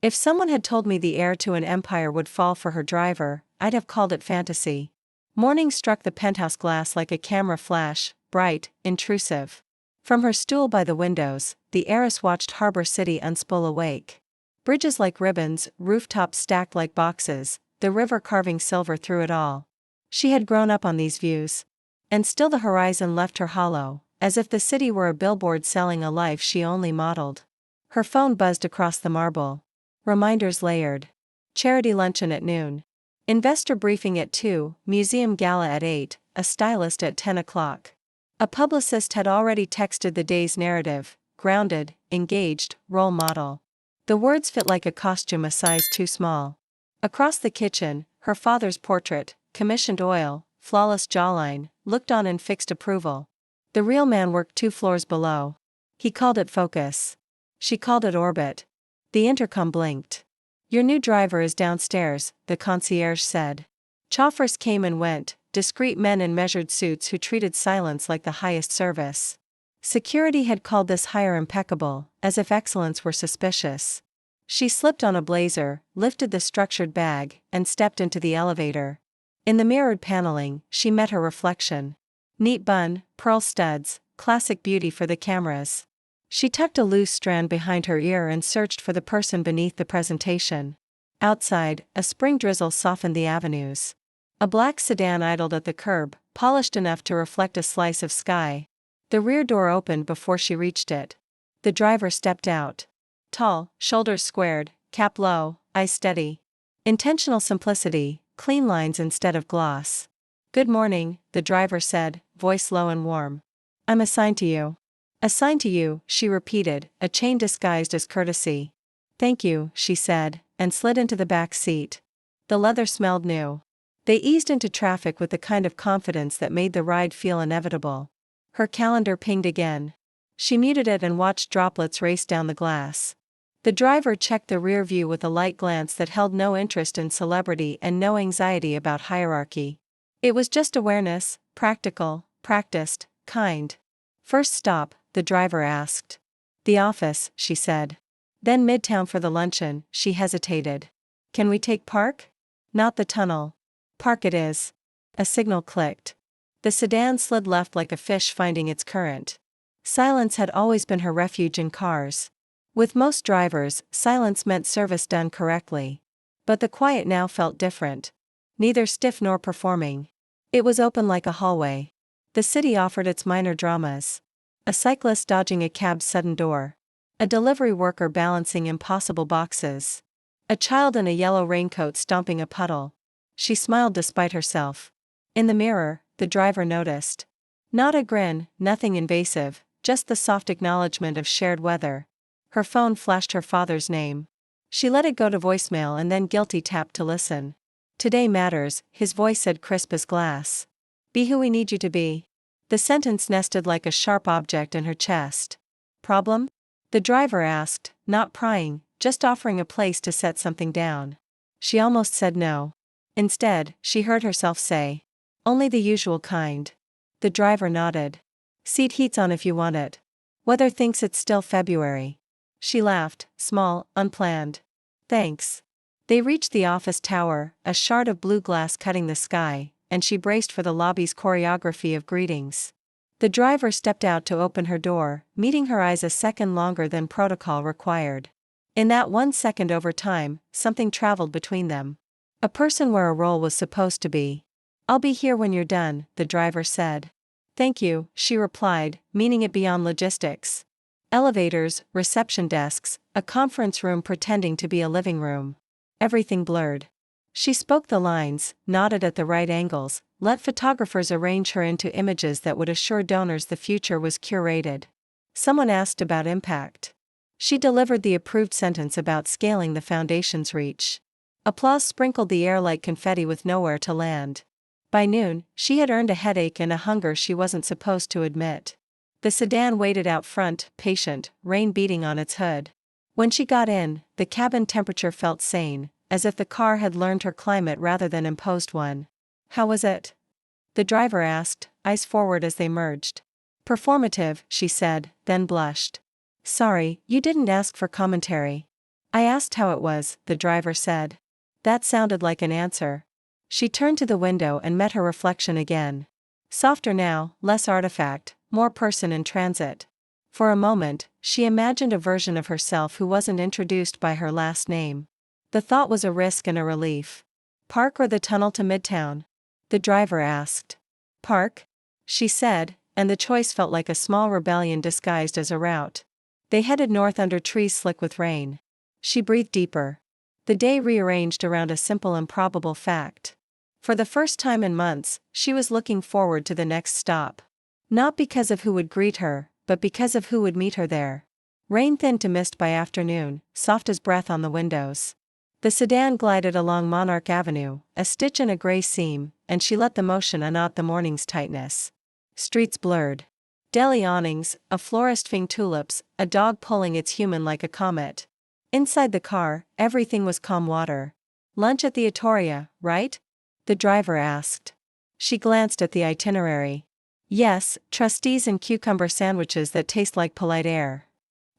If someone had told me the heir to an empire would fall for her driver, I'd have called it fantasy. Morning struck the penthouse glass like a camera flash, bright, intrusive. From her stool by the windows, the heiress watched Harbor City unspool awake. Bridges like ribbons, rooftops stacked like boxes, the river carving silver through it all. She had grown up on these views. And still the horizon left her hollow, as if the city were a billboard selling a life she only modeled. Her phone buzzed across the marble. Reminders layered. Charity luncheon at noon. Investor briefing at 2, museum gala at 8, a stylist at 10 o'clock. A publicist had already texted the day's narrative: grounded, engaged, role model. The words fit like a costume a size too small. Across the kitchen, her father's portrait, commissioned oil, flawless jawline, looked on in fixed approval. The real man worked 2 floors below. He called it focus. She called it orbit. The intercom blinked. "Your new driver is downstairs," the concierge said. Chauffeurs came and went, discreet men in measured suits who treated silence like the highest service. Security had called this hire impeccable, as if excellence were suspicious. She slipped on a blazer, lifted the structured bag, and stepped into the elevator. In the mirrored paneling, she met her reflection. Neat bun, pearl studs, classic beauty for the cameras. She tucked a loose strand behind her ear and searched for the person beneath the presentation. Outside, a spring drizzle softened the avenues. A black sedan idled at the curb, polished enough to reflect a slice of sky. The rear door opened before she reached it. The driver stepped out. Tall, shoulders squared, cap low, eyes steady. Intentional simplicity, clean lines instead of gloss. "Good morning," the driver said, voice low and warm. "I'm assigned to you." "Assigned to you," she repeated, a chain disguised as courtesy. "Thank you," she said, and slid into the back seat. The leather smelled new. They eased into traffic with the kind of confidence that made the ride feel inevitable. Her calendar pinged again. She muted it and watched droplets race down the glass. The driver checked the rear view with a light glance that held no interest in celebrity and no anxiety about hierarchy. It was just awareness, practical, practiced, kind. "First stop?" the driver asked. "The office," she said. "Then Midtown for the luncheon." She hesitated. "Can we take Park?" "Not the tunnel." "Park it is." A signal clicked. The sedan slid left like a fish finding its current. Silence had always been her refuge in cars. With most drivers, silence meant service done correctly. But the quiet now felt different. Neither stiff nor performing. It was open like a hallway. The city offered its minor dramas. A cyclist dodging a cab's sudden door. A delivery worker balancing impossible boxes. A child in a yellow raincoat stomping a puddle. She smiled despite herself. In the mirror, the driver noticed. Not a grin, nothing invasive, just the soft acknowledgement of shared weather. Her phone flashed her father's name. She let it go to voicemail and then guilty tapped to listen. "Today matters," his voice said crisp as glass. "Be who we need you to be." The sentence nested like a sharp object in her chest. "Problem?" the driver asked, not prying, just offering a place to set something down. She almost said no. Instead, she heard herself say, "Only the usual kind." The driver nodded. "Seat heat's on if you want it. Weather thinks it's still February." She laughed, small, unplanned. "Thanks." They reached the office tower, a shard of blue glass cutting the sky, and she braced for the lobby's choreography of greetings. The driver stepped out to open her door, meeting her eyes a second longer than protocol required. In that 1 second over time, something traveled between them. A person where a role was supposed to be. "I'll be here when you're done," the driver said. "Thank you," she replied, meaning it beyond logistics. Elevators, reception desks, a conference room pretending to be a living room. Everything blurred. She spoke the lines, nodded at the right angles, let photographers arrange her into images that would assure donors the future was curated. Someone asked about impact. She delivered the approved sentence about scaling the foundation's reach. Applause sprinkled the air like confetti with nowhere to land. By noon, she had earned a headache and a hunger she wasn't supposed to admit. The sedan waited out front, patient, rain beating on its hood. When she got in, the cabin temperature felt sane, as if the car had learned her climate rather than imposed one. "How was it?" the driver asked, eyes forward as they merged. "Performative," she said, then blushed. "Sorry, you didn't ask for commentary." I asked how it was, the driver said. That sounded like an answer. She turned to the window and met her reflection again. Softer now, less artifact, more person in transit. For a moment, she imagined a version of herself who wasn't introduced by her last name. The thought was a risk and a relief. Park or the tunnel to Midtown? The driver asked. Park? She said, and the choice felt like a small rebellion disguised as a route. They headed north under trees slick with rain. She breathed deeper. The day rearranged around a simple improbable fact. For the first time in months, she was looking forward to the next stop. Not because of who would greet her, but because of who would meet her there. Rain thinned to mist by afternoon, soft as breath on the windows. The sedan glided along Monarch Avenue, a stitch in a gray seam, and she let the motion unknot the morning's tightness. Streets blurred. Deli awnings, a florist fing tulips, a dog pulling its human like a comet. Inside the car, everything was calm water. Lunch at the Atoria, right? The driver asked. She glanced at the itinerary. Yes, trustees and cucumber sandwiches that taste like polite air.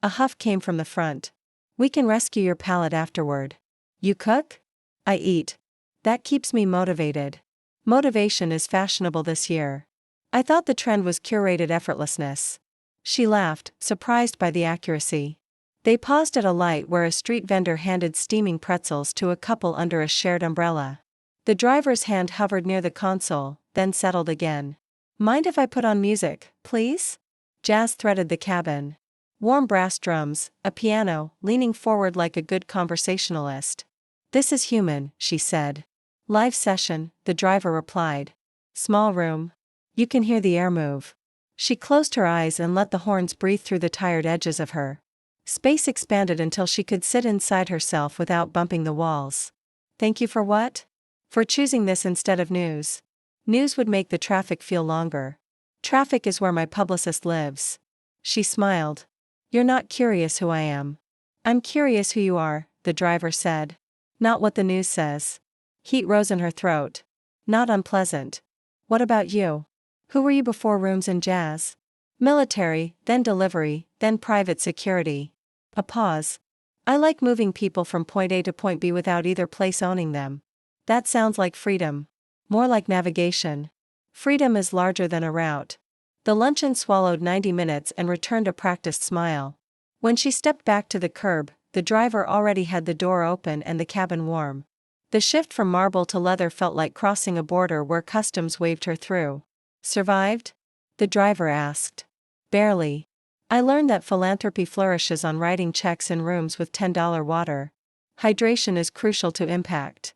A huff came from the front. We can rescue your palate afterward. You cook? I eat. That keeps me motivated. Motivation is fashionable this year. I thought the trend was curated effortlessness. She laughed, surprised by the accuracy. They paused at a light where a street vendor handed steaming pretzels to a couple under a shared umbrella. The driver's hand hovered near the console, then settled again. Mind if I put on music, please? Jazz threaded the cabin. Warm brass drums, a piano, leaning forward like a good conversationalist. This is human, she said. Live session, the driver replied. Small room. You can hear the air move. She closed her eyes and let the horns breathe through the tired edges of her. Space expanded until she could sit inside herself without bumping the walls. Thank you for what? For choosing this instead of news. News would make the traffic feel longer. Traffic is where my publicist lives. She smiled. You're not curious who I am. I'm curious who you are, the driver said. Not what the news says. Heat rose in her throat. Not unpleasant. What about you? Who were you before rooms and jazz? Military, then delivery, then private security. A pause. I like moving people from point A to point B without either place owning them. That sounds like freedom. More like navigation. Freedom is larger than a route. The luncheon swallowed 90 minutes and returned a practiced smile. When she stepped back to the curb, the driver already had the door open and the cabin warm. The shift from marble to leather felt like crossing a border where customs waved her through. Survived? The driver asked. Barely. I learned that philanthropy flourishes on writing checks in rooms with $10 water. Hydration is crucial to impact.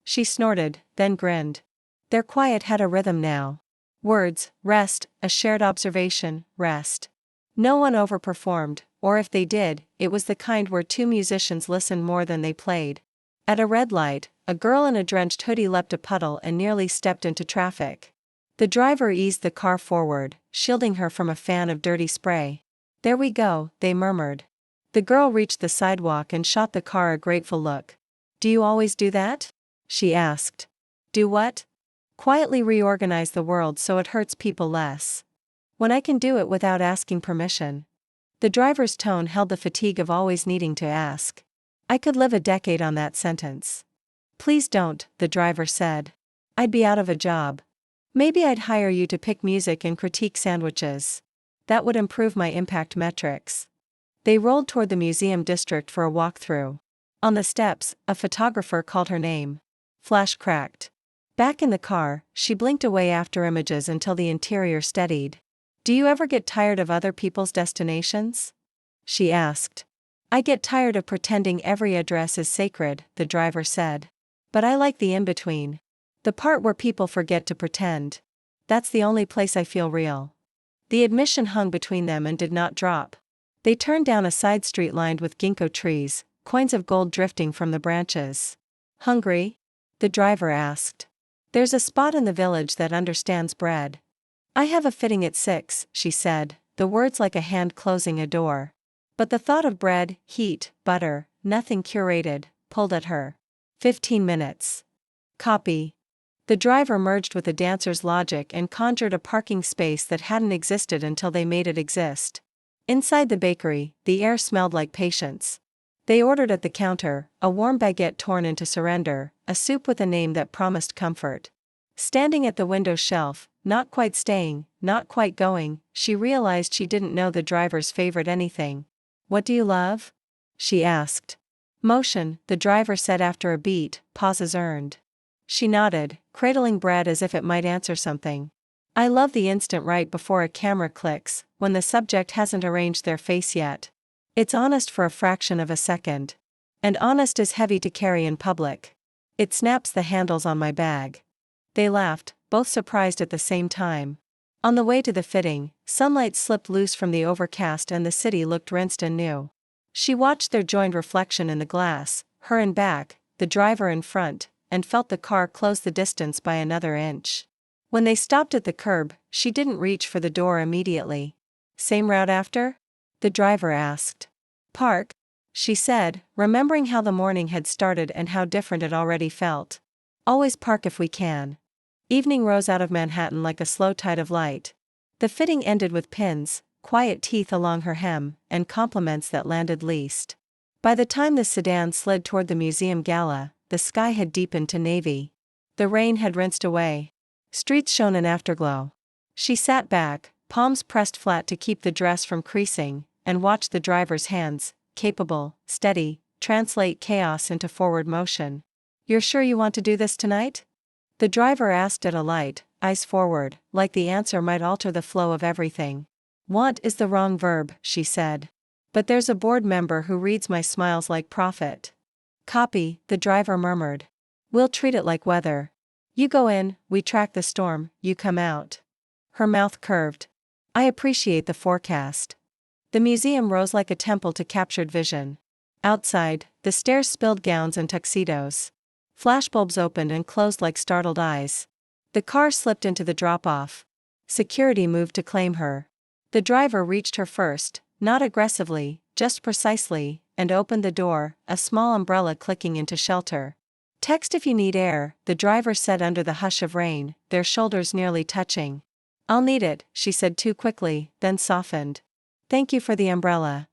She snorted, then grinned. Their quiet had a rhythm now. Words, rest, a shared observation, rest. No one overperformed, or if they did, it was the kind where two musicians listened more than they played. At a red light, a girl in a drenched hoodie leapt a puddle and nearly stepped into traffic. The driver eased the car forward, shielding her from a fan of dirty spray. There we go, they murmured. The girl reached the sidewalk and shot the car a grateful look. Do you always do that? She asked. Do what? Quietly reorganize the world so it hurts people less. When I can do it without asking permission. The driver's tone held the fatigue of always needing to ask. I could live a decade on that sentence. Please don't, the driver said. I'd be out of a job. Maybe I'd hire you to pick music and critique sandwiches. That would improve my impact metrics. They rolled toward the museum district for a walkthrough. On the steps, a photographer called her name. Flash cracked. Back in the car, she blinked away after images until the interior steadied. Do you ever get tired of other people's destinations? She asked. I get tired of pretending every address is sacred, the driver said. But I like the in-between. The part where people forget to pretend. That's the only place I feel real. The admission hung between them and did not drop. They turned down a side street lined with ginkgo trees, coins of gold drifting from the branches. Hungry? The driver asked. There's a spot in the village that understands bread. I have a fitting at 6, she said, the words like a hand closing a door. But the thought of bread, heat, butter, nothing curated, pulled at her. 15 minutes. Copy. The driver merged with the dancer's logic and conjured a parking space that hadn't existed until they made it exist. Inside the bakery, the air smelled like patience. They ordered at the counter, a warm baguette torn into surrender, a soup with a name that promised comfort. Standing at the window shelf, not quite staying, not quite going, she realized she didn't know the driver's favorite anything. "What do you love?" she asked. "Motion," the driver said after a beat, pauses earned. She nodded, cradling bread as if it might answer something. "I love the instant right before a camera clicks, when the subject hasn't arranged their face yet. It's honest for a fraction of a second. And honest is heavy to carry in public. It snaps the handles on my bag." They laughed, both surprised at the same time. On the way to the fitting, sunlight slipped loose from the overcast and the city looked rinsed and new. She watched their joined reflection in the glass, her in back, the driver in front, and felt the car close the distance by another inch. When they stopped at the curb, she didn't reach for the door immediately. "Same route after?" the driver asked. "Park," she said, remembering how the morning had started and how different it already felt. "Always park if we can." Evening rose out of Manhattan like a slow tide of light. The fitting ended with pins, quiet teeth along her hem, and compliments that landed least. By the time the sedan slid toward the museum gala, the sky had deepened to navy. The rain had rinsed away. Streets shone in afterglow. She sat back, palms pressed flat to keep the dress from creasing, and watched the driver's hands, capable, steady, translate chaos into forward motion. "You're sure you want to do this tonight?" the driver asked at a light, eyes forward, like the answer might alter the flow of everything. "Want is the wrong verb," she said. "But there's a board member who reads my smiles like prophet." "Copy," the driver murmured. "We'll treat it like weather. You go in, we track the storm, you come out." Her mouth curved. "I appreciate the forecast." The museum rose like a temple to captured vision. Outside, the stairs spilled gowns and tuxedos. Flashbulbs opened and closed like startled eyes. The car slipped into the drop-off. Security moved to claim her. The driver reached her first, not aggressively, just precisely, and opened the door, a small umbrella clicking into shelter. "Text if you need air," the driver said under the hush of rain, their shoulders nearly touching. "I'll need it," she said too quickly, then softened. "Thank you for the umbrella."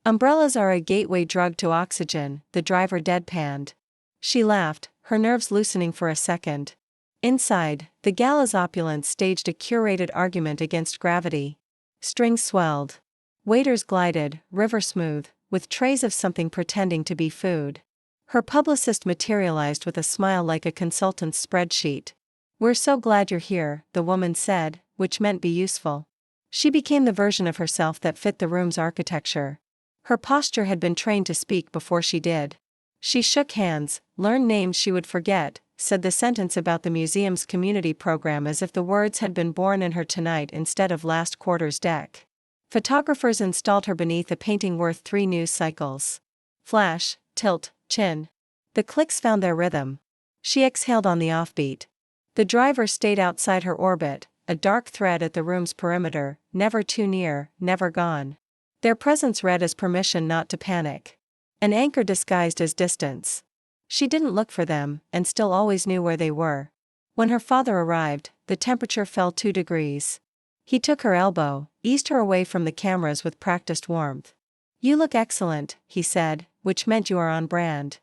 "Umbrellas are a gateway drug to oxygen," the driver deadpanned. She laughed, her nerves loosening for a second. Inside, the gala's opulence staged a curated argument against gravity. Strings swelled. Waiters glided, river smooth, with trays of something pretending to be food. Her publicist materialized with a smile like a consultant's spreadsheet. "We're so glad you're here," the woman said, which meant be useful. She became the version of herself that fit the room's architecture. Her posture had been trained to speak before she did. She shook hands, learned names she would forget, said the sentence about the museum's community program as if the words had been born in her tonight instead of last quarter's deck. Photographers installed her beneath a painting worth 3 news cycles. Flash, tilt, chin. The clicks found their rhythm. She exhaled on the offbeat. The driver stayed outside her orbit, a dark thread at the room's perimeter, never too near, never gone. Their presence read as permission not to panic. An anchor disguised as distance. She didn't look for them, and still always knew where they were. When her father arrived, the temperature fell 2 degrees. He took her elbow, eased her away from the cameras with practiced warmth. "You look excellent," he said, which meant you are on brand.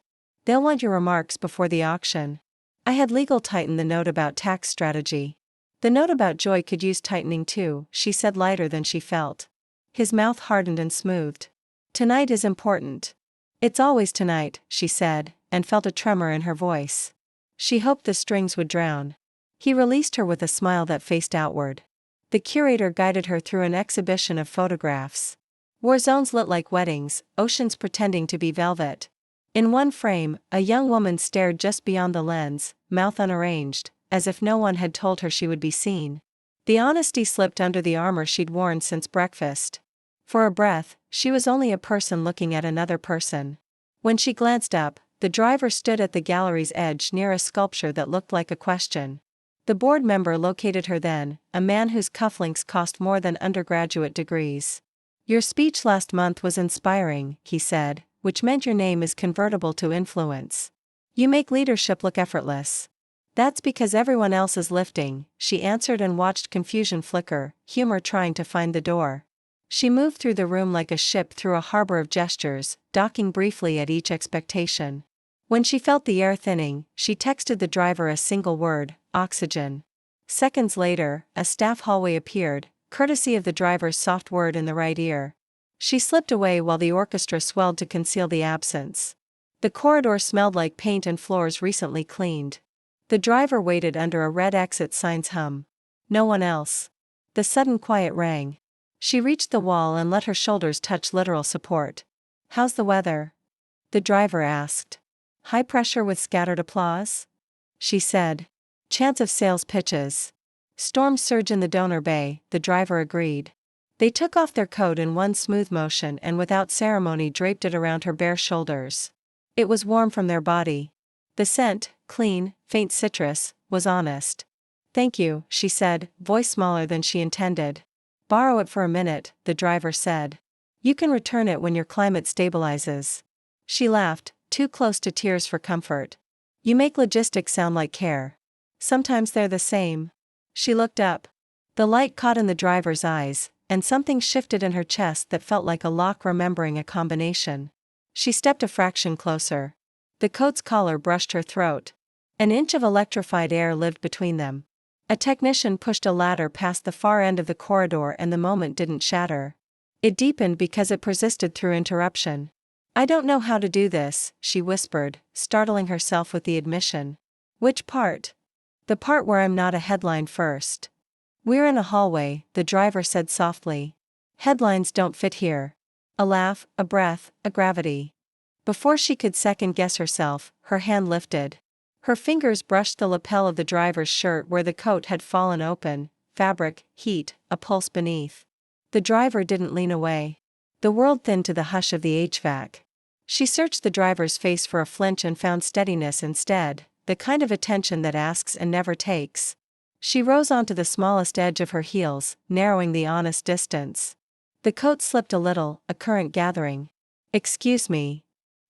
"They'll want your remarks before the auction." I had legal tighten the note about tax strategy. "The note about joy could use tightening too," she said lighter than she felt. His mouth hardened and smoothed. "Tonight is important." "It's always tonight," she said, and felt a tremor in her voice. She hoped the strings would drown. He released her with a smile that faced outward. The curator guided her through an exhibition of photographs. War zones lit like weddings, oceans pretending to be velvet. In one frame, a young woman stared just beyond the lens, mouth unarranged, as if no one had told her she would be seen. The honesty slipped under the armor she'd worn since breakfast. For a breath, she was only a person looking at another person. When she glanced up, the driver stood at the gallery's edge near a sculpture that looked like a question. The board member located her then, a man whose cufflinks cost more than undergraduate degrees. "Your speech last month was inspiring," he said, which meant your name is convertible to influence. "You make leadership look effortless." "That's because everyone else is lifting," she answered and watched confusion flicker, humor trying to find the door. She moved through the room like a ship through a harbor of gestures, docking briefly at each expectation. When she felt the air thinning, she texted the driver a single word: oxygen. Seconds later, a staff hallway appeared, courtesy of the driver's soft word in the right ear. She slipped away while the orchestra swelled to conceal the absence. The corridor smelled like paint and floors recently cleaned. The driver waited under a red exit sign's hum. No one else. The sudden quiet rang. She reached the wall and let her shoulders touch literal support. "How's the weather?" the driver asked. "High pressure with scattered applause?" she said. "Chance of sales pitches. Storm surge in the donor bay," the driver agreed. They took off their coat in one smooth motion and without ceremony draped it around her bare shoulders. It was warm from their body. The scent, clean, faint citrus, was honest. "Thank you," she said, voice smaller than she intended. "Borrow it for a minute," the driver said. "You can return it when your climate stabilizes." She laughed, too close to tears for comfort. "You make logistics sound like care. Sometimes they're the same." She looked up. The light caught in the driver's eyes, and something shifted in her chest that felt like a lock remembering a combination. She stepped a fraction closer. The coat's collar brushed her throat. An inch of electrified air lived between them. A technician pushed a ladder past the far end of the corridor and the moment didn't shatter. It deepened because it persisted through interruption. "I don't know how to do this," she whispered, startling herself with the admission. "Which part?" "The part where I'm not a headline first." "We're in a hallway," the driver said softly. "Headlines don't fit here." A laugh, a breath, a gravity. Before she could second-guess herself, her hand lifted. Her fingers brushed the lapel of the driver's shirt where the coat had fallen open, fabric, heat, a pulse beneath. The driver didn't lean away. The world thinned to the hush of the HVAC. She searched the driver's face for a flinch and found steadiness instead, the kind of attention that asks and never takes. She rose onto the smallest edge of her heels, narrowing the honest distance. The coat slipped a little, a current gathering. "Excuse me."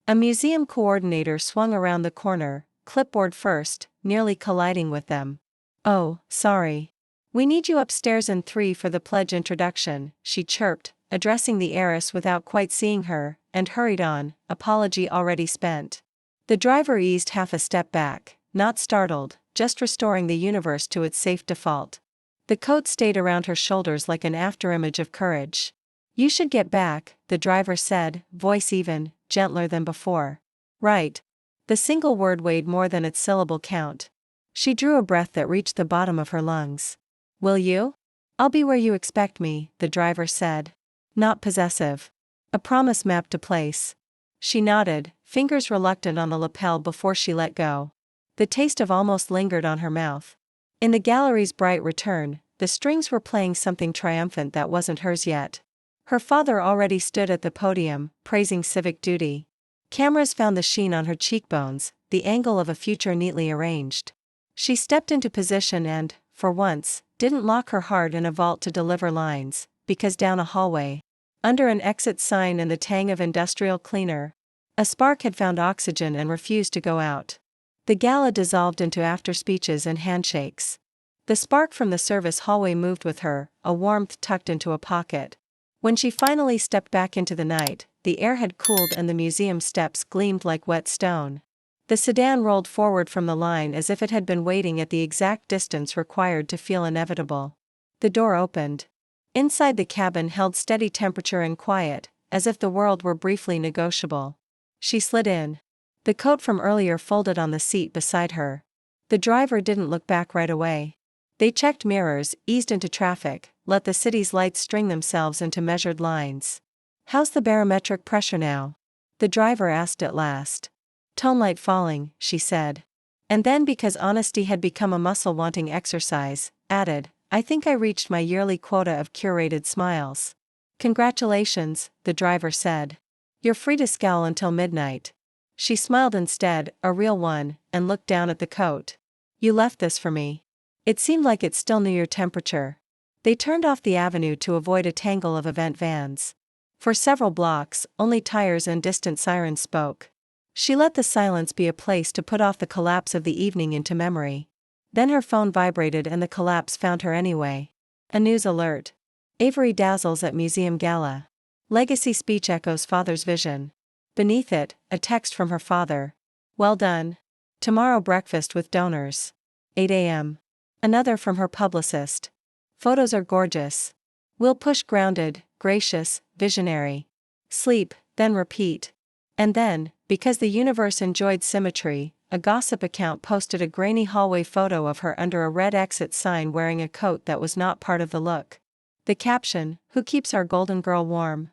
A museum coordinator swung around the corner, clipboard first, nearly colliding with them. "Oh, sorry. We need you upstairs in 3 for the pledge introduction," she chirped, addressing the heiress without quite seeing her, and hurried on, apology already spent. The driver eased half a step back, not startled, just restoring the universe to its safe default. The coat stayed around her shoulders like an afterimage of courage. "You should get back," the driver said, voice even, gentler than before. "Right." The single word weighed more than its syllable count. She drew a breath that reached the bottom of her lungs. "Will you?" "I'll be where you expect me," the driver said. Not possessive. A promise mapped to place. She nodded, fingers reluctant on the lapel before she let go. The taste of almost lingered on her mouth. In the gallery's bright return, the strings were playing something triumphant that wasn't hers yet. Her father already stood at the podium, praising civic duty. Cameras found the sheen on her cheekbones, the angle of a future neatly arranged. She stepped into position and, for once, didn't lock her heart in a vault to deliver lines, because down a hallway, under an exit sign and the tang of industrial cleaner, a spark had found oxygen and refused to go out. The gala dissolved into after-speeches and handshakes. The spark from the service hallway moved with her, a warmth tucked into a pocket. When she finally stepped back into the night, the air had cooled and the museum steps gleamed like wet stone. The sedan rolled forward from the line as if it had been waiting at the exact distance required to feel inevitable. The door opened. Inside the cabin held steady temperature and quiet, as if the world were briefly negotiable. She slid in. The coat from earlier folded on the seat beside her. The driver didn't look back right away. They checked mirrors, eased into traffic, let the city's lights string themselves into measured lines. "How's the barometric pressure now?" the driver asked at last. "Tone light falling," she said. And then, because honesty had become a muscle-wanting exercise, added, "I think I reached my yearly quota of curated smiles." "Congratulations," the driver said. "You're free to scowl until midnight." She smiled instead, a real one, and looked down at the coat. "You left this for me." It seemed like it still knew your temperature. They turned off the avenue to avoid a tangle of event vans. For several blocks, only tires and distant sirens spoke. She let the silence be a place to put off the collapse of the evening into memory. Then her phone vibrated and the collapse found her anyway. A news alert. Avery dazzles at museum gala. Legacy speech echoes father's vision. Beneath it, a text from her father. Well done. Tomorrow breakfast with donors. 8 a.m. Another from her publicist. Photos are gorgeous. We'll push grounded, gracious, visionary. Sleep, then repeat. And then, because the universe enjoyed symmetry, a gossip account posted a grainy hallway photo of her under a red exit sign wearing a coat that was not part of the look. The caption, "Who keeps our golden girl warm?"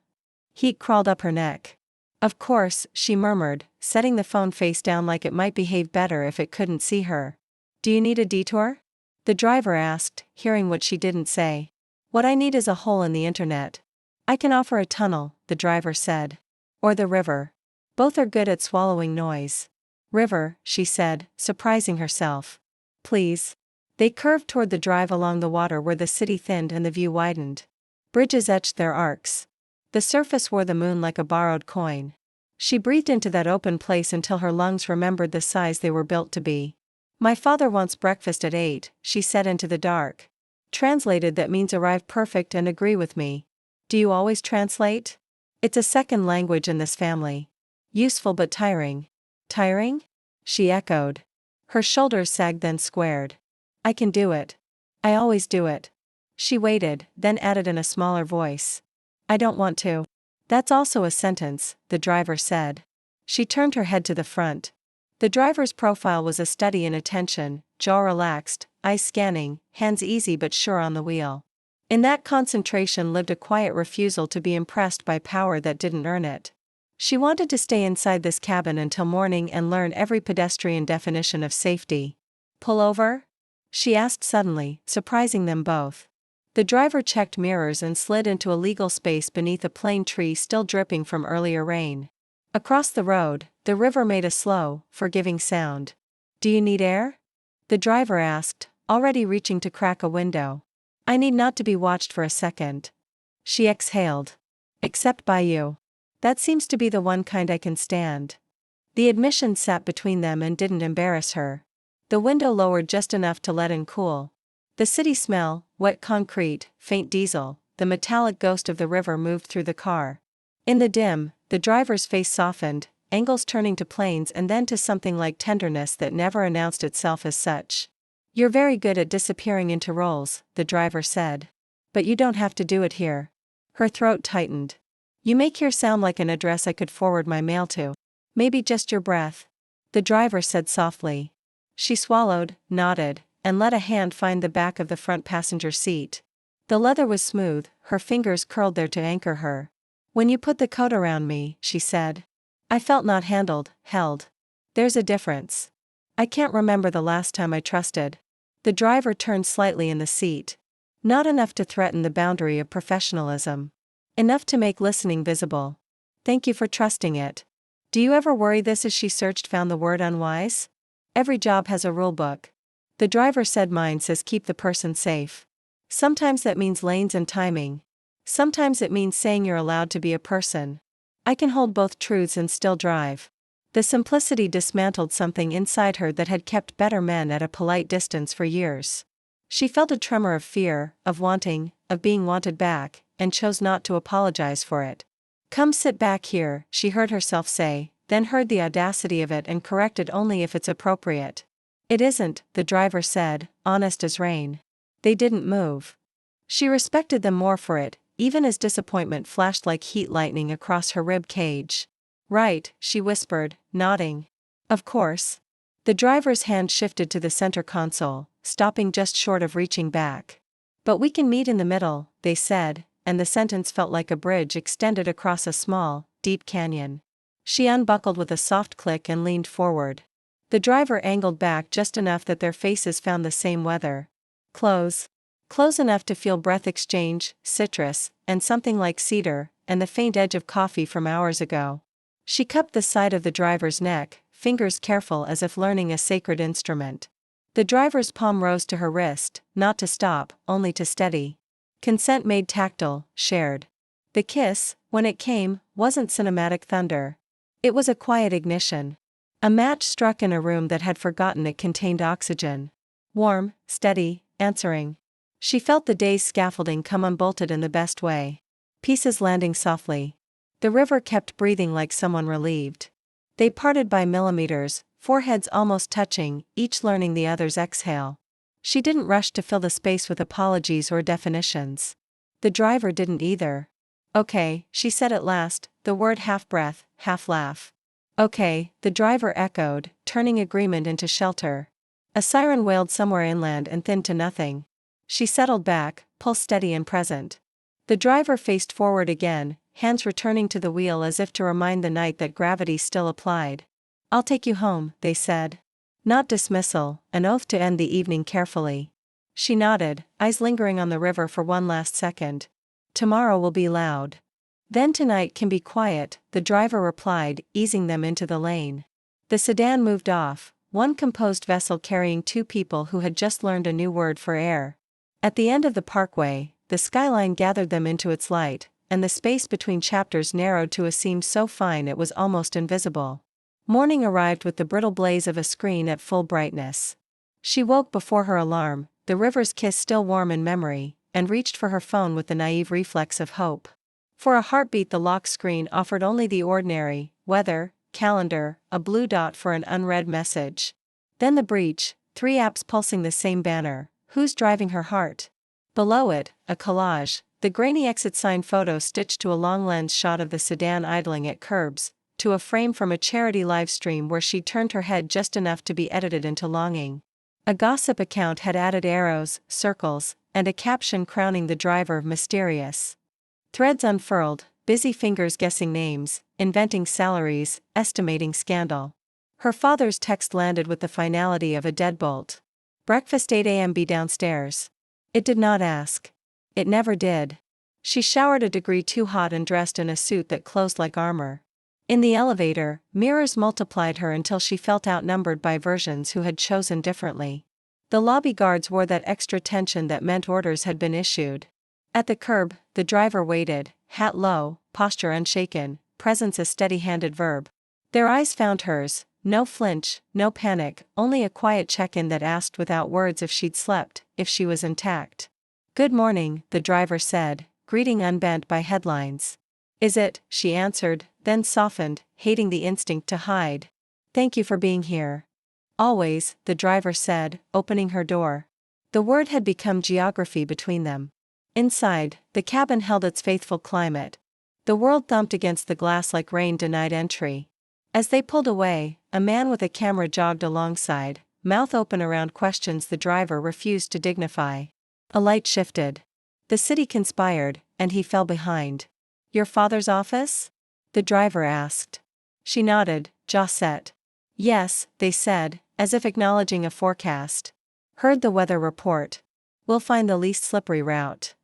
Heat crawled up her neck. Of course, she murmured, setting the phone face down like it might behave better if it couldn't see her. Do you need a detour? The driver asked, hearing what she didn't say. What I need is a hole in the internet. I can offer a tunnel, the driver said. Or the river. Both are good at swallowing noise. River, she said, surprising herself. Please. They curved toward the drive along the water where the city thinned and the view widened. Bridges etched their arcs. The surface wore the moon like a borrowed coin. She breathed into that open place until her lungs remembered the size they were built to be. My father wants breakfast at 8, she said into the dark. Translated, that means arrive perfect and agree with me. Do you always translate? It's a second language in this family. Useful but tiring. Tiring? She echoed. Her shoulders sagged then squared. I can do it. I always do it. She waited, then added in a smaller voice. I don't want to. That's also a sentence, the driver said. She turned her head to the front. The driver's profile was a study in attention, jaw relaxed, eyes scanning, hands easy but sure on the wheel. In that concentration lived a quiet refusal to be impressed by power that didn't earn it. She wanted to stay inside this cabin until morning and learn every pedestrian definition of safety. Pull over? She asked suddenly, surprising them both. The driver checked mirrors and slid into a legal space beneath a plane tree still dripping from earlier rain. Across the road, the river made a slow, forgiving sound. Do you need air? The driver asked, already reaching to crack a window. I need not to be watched for a second. She exhaled. Except by you. That seems to be the one kind I can stand. The admission sat between them and didn't embarrass her. The window lowered just enough to let in cool. The city smell, wet concrete, faint diesel, the metallic ghost of the river moved through the car. In the dim, the driver's face softened, angles turning to planes and then to something like tenderness that never announced itself as such. You're very good at disappearing into roles, the driver said. But you don't have to do it here. Her throat tightened. You make here sound like an address I could forward my mail to. Maybe just your breath. The driver said softly. She swallowed, nodded, and let a hand find the back of the front passenger seat. The leather was smooth, her fingers curled there to anchor her. When you put the coat around me, she said. I felt not handled, held. There's a difference. I can't remember the last time I trusted. The driver turned slightly in the seat. Not enough to threaten the boundary of professionalism. Enough to make listening visible. Thank you for trusting it. Do you ever worry this as she searched found the word unwise? Every job has a rule book. The driver said mine says keep the person safe. Sometimes that means lanes and timing. Sometimes it means saying you're allowed to be a person. I can hold both truths and still drive. The simplicity dismantled something inside her that had kept better men at a polite distance for years. She felt a tremor of fear, of wanting, of being wanted back, and chose not to apologize for it. Come sit back here, she heard herself say, then heard the audacity of it and corrected only if it's appropriate. It isn't, the driver said, honest as rain. They didn't move. She respected them more for it, even as disappointment flashed like heat lightning across her rib cage. Right, she whispered, nodding. Of course. The driver's hand shifted to the center console, stopping just short of reaching back. But we can meet in the middle, they said, and the sentence felt like a bridge extended across a small, deep canyon. She unbuckled with a soft click and leaned forward. The driver angled back just enough that their faces found the same weather. Close. Close enough to feel breath exchange, citrus, and something like cedar, and the faint edge of coffee from hours ago. She cupped the side of the driver's neck, fingers careful as if learning a sacred instrument. The driver's palm rose to her wrist, not to stop, only to steady. Consent made tactile, shared. The kiss, when it came, wasn't cinematic thunder. It was a quiet ignition. A match struck in a room that had forgotten it contained oxygen. Warm, steady, answering. She felt the day's scaffolding come unbolted in the best way. Pieces landing softly. The river kept breathing like someone relieved. They parted by millimeters, foreheads almost touching, each learning the other's exhale. She didn't rush to fill the space with apologies or definitions. The driver didn't either. "Okay," she said at last, the word half breath, half laugh. "Okay," the driver echoed, turning agreement into shelter. A siren wailed somewhere inland and thinned to nothing. She settled back, pulse steady and present. The driver faced forward again, hands returning to the wheel as if to remind the night that gravity still applied. "I'll take you home," they said. Not dismissal, an oath to end the evening carefully. She nodded, eyes lingering on the river for one last second. "Tomorrow will be loud. Then tonight can be quiet," the driver replied, easing them into the lane. The sedan moved off, one composed vessel carrying two people who had just learned a new word for air. At the end of the parkway, the skyline gathered them into its light, and the space between chapters narrowed to a seam so fine it was almost invisible. Morning arrived with the brittle blaze of a screen at full brightness. She woke before her alarm, the river's kiss still warm in memory, and reached for her phone with the naive reflex of hope. For a heartbeat the lock screen offered only the ordinary: weather, calendar, a blue dot for an unread message. Then the breach, 3 apps pulsing the same banner: "Who's driving her heart?" Below it, a collage, the grainy exit sign photo stitched to a long lens shot of the sedan idling at curbs, to a frame from a charity livestream where she'd turned her head just enough to be edited into longing. A gossip account had added arrows, circles, and a caption crowning the driver mysterious. Threads unfurled, busy fingers guessing names, inventing salaries, estimating scandal. Her father's text landed with the finality of a deadbolt. "Breakfast 8 a.m. be downstairs." It did not ask. It never did. She showered a degree too hot and dressed in a suit that closed like armor. In the elevator, mirrors multiplied her until she felt outnumbered by versions who had chosen differently. The lobby guards wore that extra tension that meant orders had been issued. At the curb, the driver waited, hat low, posture unshaken, presence a steady-handed verb. Their eyes found hers, no flinch, no panic, only a quiet check-in that asked without words if she'd slept, if she was intact. "Good morning," the driver said, greeting unbent by headlines. "Is it?" she answered, then softened, hating the instinct to hide. "Thank you for being here." "Always," the driver said, opening her door. The word had become geography between them. Inside, the cabin held its faithful climate. The world thumped against the glass like rain denied entry. As they pulled away, a man with a camera jogged alongside, mouth open around questions the driver refused to dignify. A light shifted. The city conspired, and he fell behind. "Your father's office?" the driver asked. She nodded, jaw set. "Yes," they said, as if acknowledging a forecast. "Heard the weather report. We'll find the least slippery route."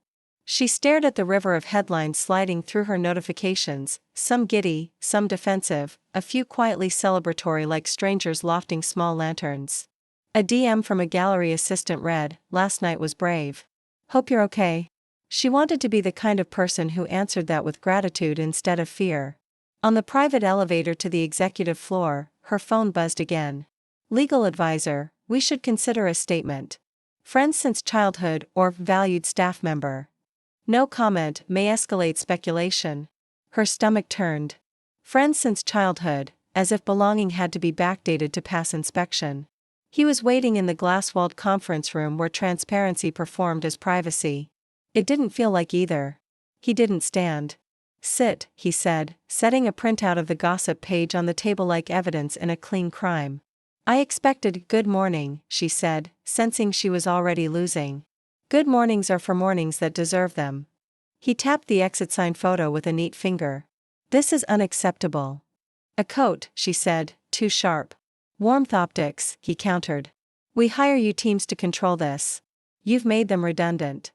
She stared at the river of headlines sliding through her notifications, some giddy, some defensive, a few quietly celebratory like strangers lofting small lanterns. A DM from a gallery assistant read, "Last night was brave. Hope you're okay." She wanted to be the kind of person who answered that with gratitude instead of fear. On the private elevator to the executive floor, her phone buzzed again. "Legal advisor, we should consider a statement. Friends since childhood or valued staff member. No comment may escalate speculation." Her stomach turned. Friends since childhood, as if belonging had to be backdated to pass inspection. He was waiting in the glass-walled conference room where transparency performed as privacy. It didn't feel like either. He didn't stand. "Sit," he said, setting a printout of the gossip page on the table like evidence in a clean crime. "I expected good morning," she said, sensing she was already losing. "Good mornings are for mornings that deserve them." He tapped the exit sign photo with a neat finger. "This is unacceptable." "A coat," she said, too sharp. "Warmth optics," he countered. "We hire you teams to control this. You've made them redundant."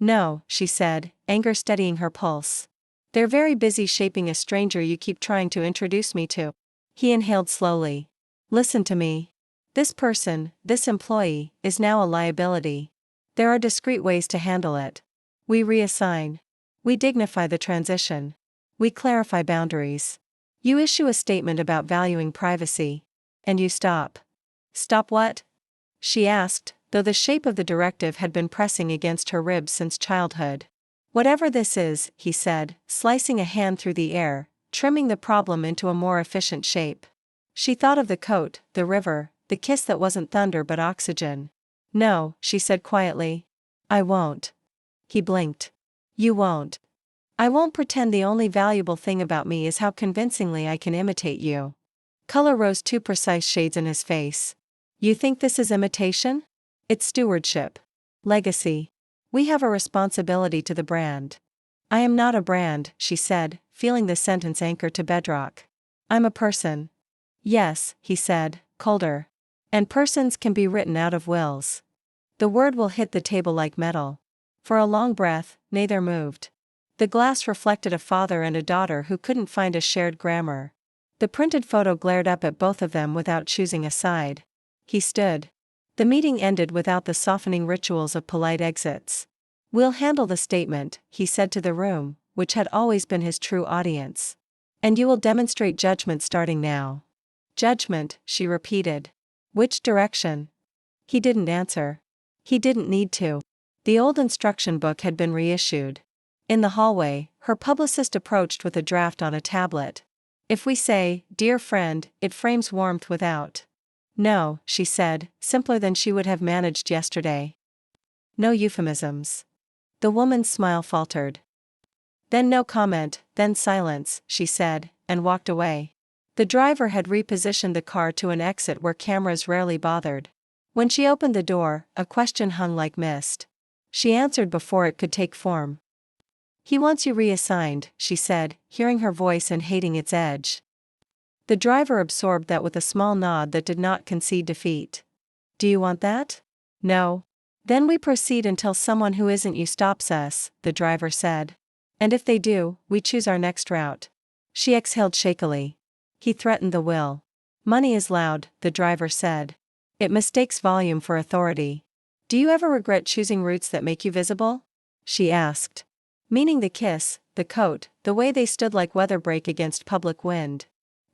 "No," she said, anger steadying her pulse. "They're very busy shaping a stranger you keep trying to introduce me to." He inhaled slowly. "Listen to me. This person, this employee, is now a liability. There are discreet ways to handle it. We reassign. We dignify the transition. We clarify boundaries. You issue a statement about valuing privacy. And you stop." "Stop what?" she asked, though the shape of the directive had been pressing against her ribs since childhood. "Whatever this is," he said, slicing a hand through the air, trimming the problem into a more efficient shape. She thought of the coat, the river, the kiss that wasn't thunder but oxygen. "No," she said quietly. "I won't." He blinked. "You won't." "I won't pretend the only valuable thing about me is how convincingly I can imitate you." Color rose 2 precise shades in his face. "You think this is imitation? It's stewardship. Legacy. We have a responsibility to the brand." "I am not a brand," she said, feeling the sentence anchor to bedrock. "I'm a person." "Yes," he said, colder. "And persons can be written out of wills." The word will hit the table like metal. For a long breath, neither moved. The glass reflected a father and a daughter who couldn't find a shared grammar. The printed photo glared up at both of them without choosing a side. He stood. The meeting ended without the softening rituals of polite exits. "We'll handle the statement," he said to the room, which had always been his true audience. "And you will demonstrate judgment starting now." "Judgment," she repeated. "Which direction?" He didn't answer. He didn't need to. The old instruction book had been reissued. In the hallway, her publicist approached with a draft on a tablet. "If we say, 'Dear friend,' it frames warmth without." "No," she said, simpler than she would have managed yesterday. "No euphemisms." The woman's smile faltered. "Then no comment, then silence," she said, and walked away. The driver had repositioned the car to an exit where cameras rarely bothered. When she opened the door, a question hung like mist. She answered before it could take form. "He wants you reassigned," she said, hearing her voice and hating its edge. The driver absorbed that with a small nod that did not concede defeat. "Do you want that?" "No." "Then we proceed until someone who isn't you stops us," the driver said. "And if they do, we choose our next route." She exhaled shakily. He threatened the will. "Money is loud," the driver said. "It mistakes volume for authority." "Do you ever regret choosing routes that make you visible?" she asked. Meaning the kiss, the coat, the way they stood like weather break against public wind.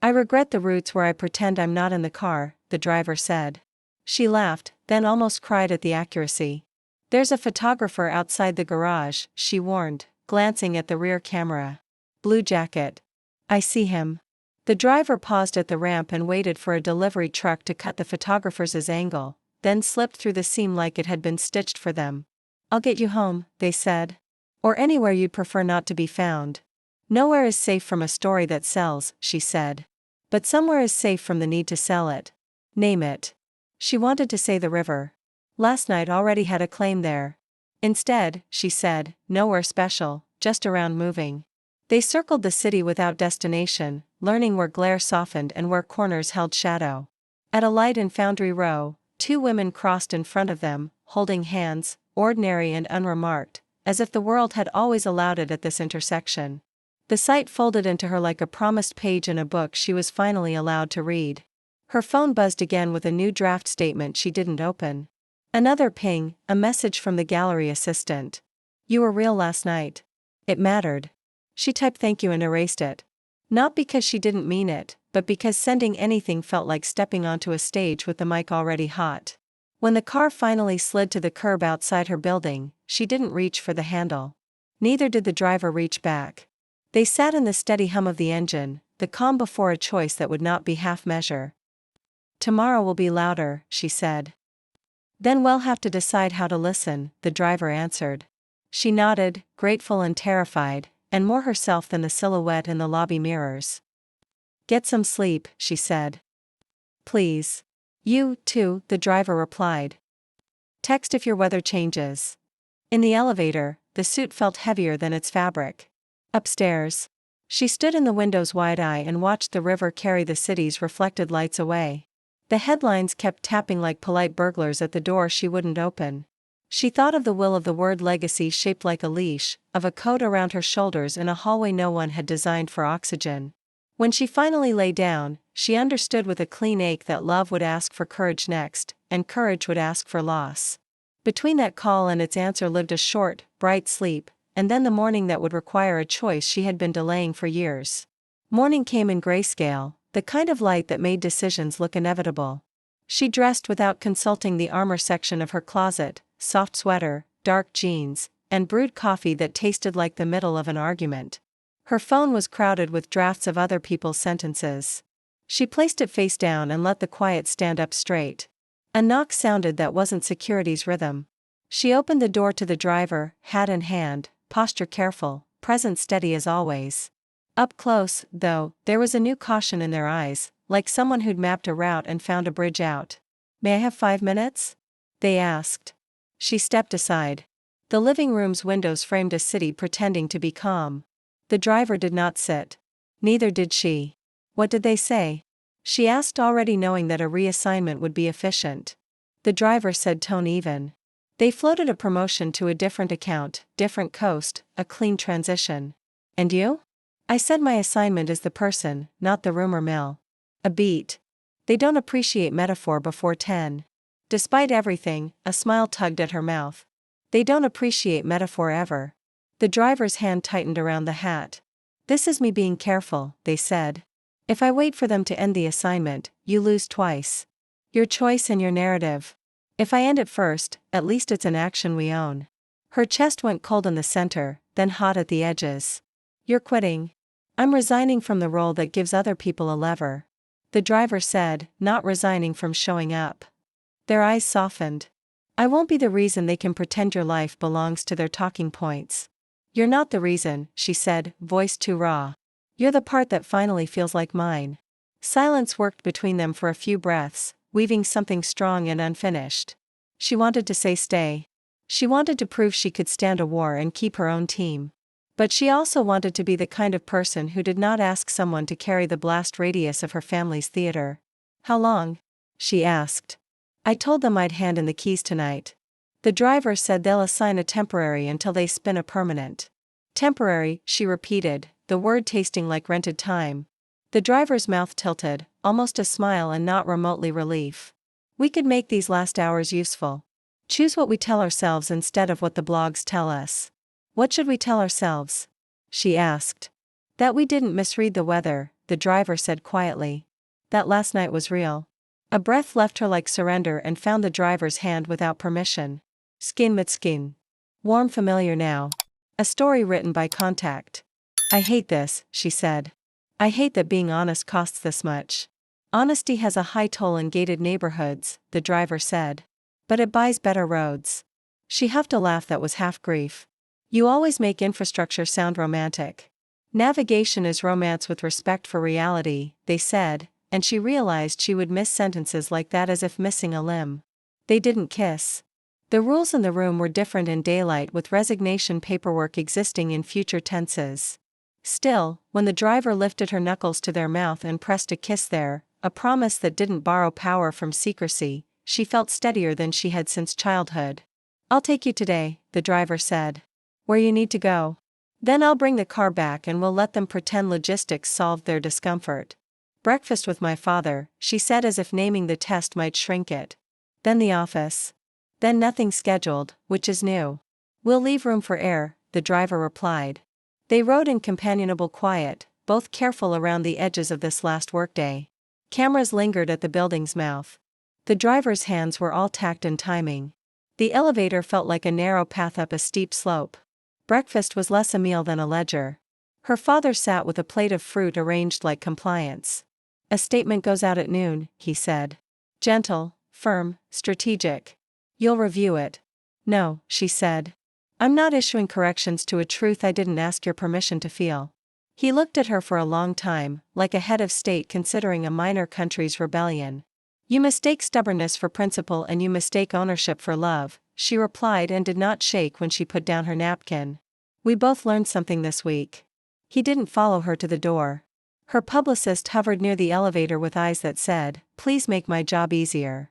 "I regret the routes where I pretend I'm not in the car," the driver said. She laughed, then almost cried at the accuracy. "There's a photographer outside the garage," she warned, glancing at the rear camera. "Blue jacket. I see him." The driver paused at the ramp and waited for a delivery truck to cut the photographer's angle, then slipped through the seam like it had been stitched for them. "I'll get you home," they said. "Or anywhere you'd prefer not to be found." "Nowhere is safe from a story that sells," she said. "But somewhere is safe from the need to sell it." "Name it." She wanted to say the river. Last night already had a claim there. Instead, she said, "Nowhere special, just around moving." They circled the city without destination, learning where glare softened and where corners held shadow. At a light in Foundry Row, 2 women crossed in front of them, holding hands, ordinary and unremarked, as if the world had always allowed it at this intersection. The sight folded into her like a promised page in a book she was finally allowed to read. Her phone buzzed again with a new draft statement she didn't open. Another ping, a message from the gallery assistant. "You were real last night." It mattered. She typed thank you and erased it. Not because she didn't mean it, but because sending anything felt like stepping onto a stage with the mic already hot. When the car finally slid to the curb outside her building, she didn't reach for the handle. Neither did the driver reach back. They sat in the steady hum of the engine, the calm before a choice that would not be half measure. "Tomorrow will be louder," she said. "Then we'll have to decide how to listen," the driver answered. She nodded, grateful and terrified, and more herself than the silhouette in the lobby mirrors. "Get some sleep," she said. "Please." "You, too," the driver replied. "Text if your weather changes." In the elevator, the suit felt heavier than its fabric. Upstairs, she stood in the window's wide eye and watched the river carry the city's reflected lights away. The headlines kept tapping like polite burglars at the door she wouldn't open. She thought of the will of the word legacy shaped like a leash, of a coat around her shoulders in a hallway no one had designed for oxygen. When she finally lay down, she understood with a clean ache that love would ask for courage next, and courage would ask for loss. Between that call and its answer lived a short, bright sleep, and then the morning that would require a choice she had been delaying for years. Morning came in grayscale, the kind of light that made decisions look inevitable. She dressed without consulting the armor section of her closet, soft sweater, dark jeans, and brewed coffee that tasted like the middle of an argument. Her phone was crowded with drafts of other people's sentences. She placed it face down and let the quiet stand up straight. A knock sounded that wasn't security's rhythm. She opened the door to the driver, hat in hand, posture careful, presence steady as always. Up close, though, there was a new caution in their eyes, like someone who'd mapped a route and found a bridge out. "May I have 5 minutes?" they asked. She stepped aside. The living room's windows framed a city pretending to be calm. The driver did not sit. Neither did she. "What did they say?" she asked, already knowing that a reassignment would be efficient. The driver said, tone even. "They floated a promotion to a different account, different coast, a clean transition." "And you?" "I said my assignment is the person, not the rumor mill." A beat. "They don't appreciate metaphor before 10. Despite everything, a smile tugged at her mouth. "They don't appreciate metaphor ever." The driver's hand tightened around the hat. "This is me being careful," they said. "If I wait for them to end the assignment, you lose twice. Your choice and your narrative. If I end it first, at least it's an action we own." Her chest went cold in the center, then hot at the edges. "You're quitting?" "I'm resigning from the role that gives other people a lever," the driver said, not resigning from showing up. Their eyes softened. "I won't be the reason they can pretend your life belongs to their talking points." "You're not the reason," she said, voice too raw. "You're the part that finally feels like mine." Silence worked between them for a few breaths, weaving something strong and unfinished. She wanted to say stay. She wanted to prove she could stand a war and keep her own team. But she also wanted to be the kind of person who did not ask someone to carry the blast radius of her family's theater. "How long?" she asked. "I told them I'd hand in the keys tonight." The driver said they'll assign a temporary until they spin a permanent. "Temporary," she repeated, the word tasting like rented time. The driver's mouth tilted, almost a smile and not remotely relief. "We could make these last hours useful. Choose what we tell ourselves instead of what the blogs tell us." "What should we tell ourselves?" she asked. "That we didn't misread the weather," the driver said quietly. "That last night was real." A breath left her like surrender and found the driver's hand without permission. Skin mit skin. Warm, familiar now. A story written by contact. "I hate this," she said. "I hate that being honest costs this much." "Honesty has a high toll in gated neighborhoods," the driver said. "But it buys better roads." She huffed a laugh that was half grief. "You always make infrastructure sound romantic." "Navigation is romance with respect for reality," they said, and she realized she would miss sentences like that as if missing a limb. They didn't kiss. The rules in the room were different in daylight, with resignation paperwork existing in future tenses. Still, when the driver lifted her knuckles to their mouth and pressed a kiss there, a promise that didn't borrow power from secrecy, she felt steadier than she had since childhood. "I'll take you today," the driver said. "Where you need to go. Then I'll bring the car back and we'll let them pretend logistics solved their discomfort." "Breakfast with my father," she said as if naming the test might shrink it. "Then the office. Then nothing scheduled, which is new." "We'll leave room for air," the driver replied. They rode in companionable quiet, both careful around the edges of this last workday. Cameras lingered at the building's mouth. The driver's hands were all tact and timing. The elevator felt like a narrow path up a steep slope. Breakfast was less a meal than a ledger. Her father sat with a plate of fruit arranged like compliance. "A statement goes out at noon," he said. "Gentle, firm, strategic. You'll review it." "No," she said. "I'm not issuing corrections to a truth I didn't ask your permission to feel." He looked at her for a long time, like a head of state considering a minor country's rebellion. "You mistake stubbornness for principle and you mistake ownership for love," she replied, and did not shake when she put down her napkin. "We both learned something this week." He didn't follow her to the door. Her publicist hovered near the elevator with eyes that said, "Please make my job easier."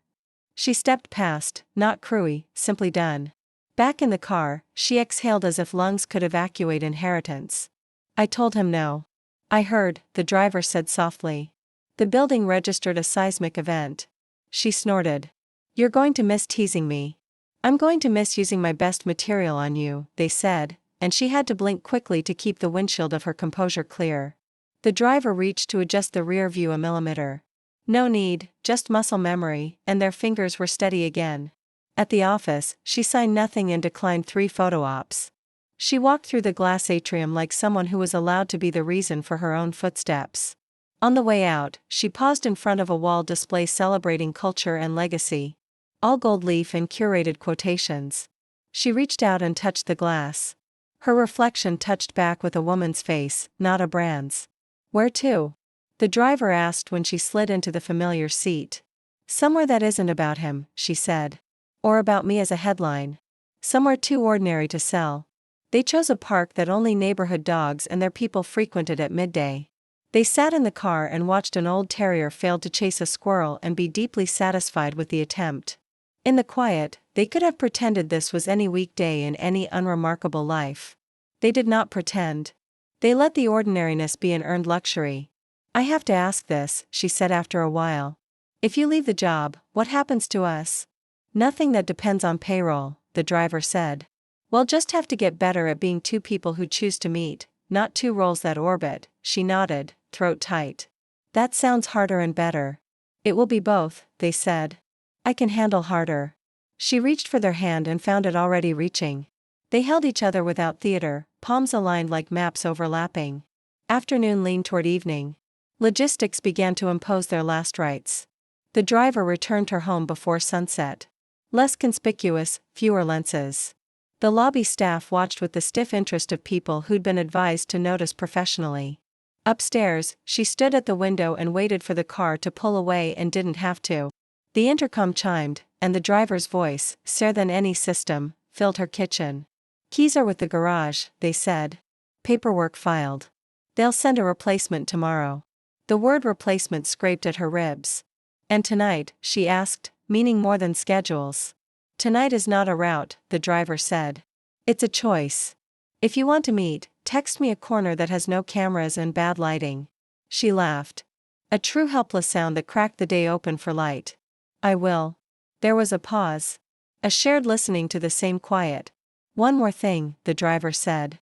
She stepped past, not crewy, simply done. Back in the car, she exhaled as if lungs could evacuate inheritance. "I told him no." "I heard," the driver said softly. The building registered a seismic event. She snorted. "You're going to miss teasing me." "I'm going to miss using my best material on you," they said, and she had to blink quickly to keep the windshield of her composure clear. The driver reached to adjust the rear view a millimeter. No need, just muscle memory, and their fingers were steady again. At the office, she signed nothing and declined 3 photo ops. She walked through the glass atrium like someone who was allowed to be the reason for her own footsteps. On the way out, she paused in front of a wall display celebrating culture and legacy. All gold leaf and curated quotations. She reached out and touched the glass. Her reflection touched back with a woman's face, not a brand's. "Where to?" the driver asked when she slid into the familiar seat. "Somewhere that isn't about him," she said. "Or about me as a headline. Somewhere too ordinary to sell." They chose a park that only neighborhood dogs and their people frequented at midday. They sat in the car and watched an old terrier fail to chase a squirrel and be deeply satisfied with the attempt. In the quiet, they could have pretended this was any weekday in any unremarkable life. They did not pretend. They let the ordinariness be an earned luxury. "I have to ask this," she said after a while. "If you leave the job, what happens to us?" "Nothing that depends on payroll," the driver said. "We'll just have to get better at being two people who choose to meet, not two roles that orbit." She nodded, throat tight. "That sounds harder and better." "It will be both," they said. "I can handle harder." She reached for their hand and found it already reaching. They held each other without theater, palms aligned like maps overlapping. Afternoon leaned toward evening. Logistics began to impose their last rites. The driver returned her home before sunset. Less conspicuous, fewer lenses. The lobby staff watched with the stiff interest of people who'd been advised to notice professionally. Upstairs, she stood at the window and waited for the car to pull away and didn't have to. The intercom chimed, and the driver's voice, "Sare than any system," filled her kitchen. "Keys are with the garage," they said. "Paperwork filed. They'll send a replacement tomorrow." The word replacement scraped at her ribs. "And tonight?" she asked, meaning more than schedules. "Tonight is not a route," the driver said. "It's a choice. If you want to meet, text me a corner that has no cameras and bad lighting." She laughed. A true helpless sound that cracked the day open for light. "I will." There was a pause. A shared listening to the same quiet. "One more thing," the driver said.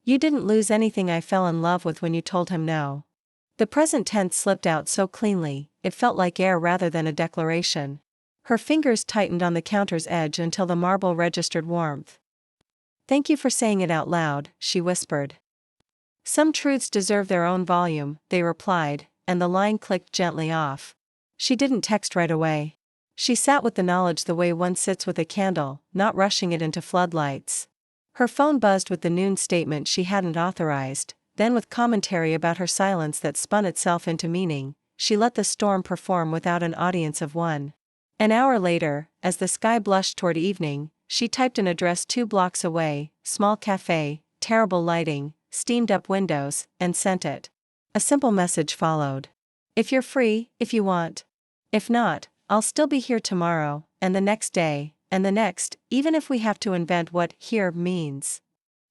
"You didn't lose anything I fell in love with when you told him no." The present tense slipped out so cleanly, it felt like air rather than a declaration. Her fingers tightened on the counter's edge until the marble registered warmth. "Thank you for saying it out loud," she whispered. "Some truths deserve their own volume," they replied, and the line clicked gently off. She didn't text right away. She sat with the knowledge the way one sits with a candle, not rushing it into floodlights. Her phone buzzed with the noon statement she hadn't authorized, then with commentary about her silence that spun itself into meaning. She let the storm perform without an audience of one. An hour later, as the sky blushed toward evening, she typed an address 2 blocks away, small cafe, terrible lighting, steamed up windows, and sent it. A simple message followed. "If you're free, if you want. If not, I'll still be here tomorrow, and the next day, and the next, even if we have to invent what 'here' means."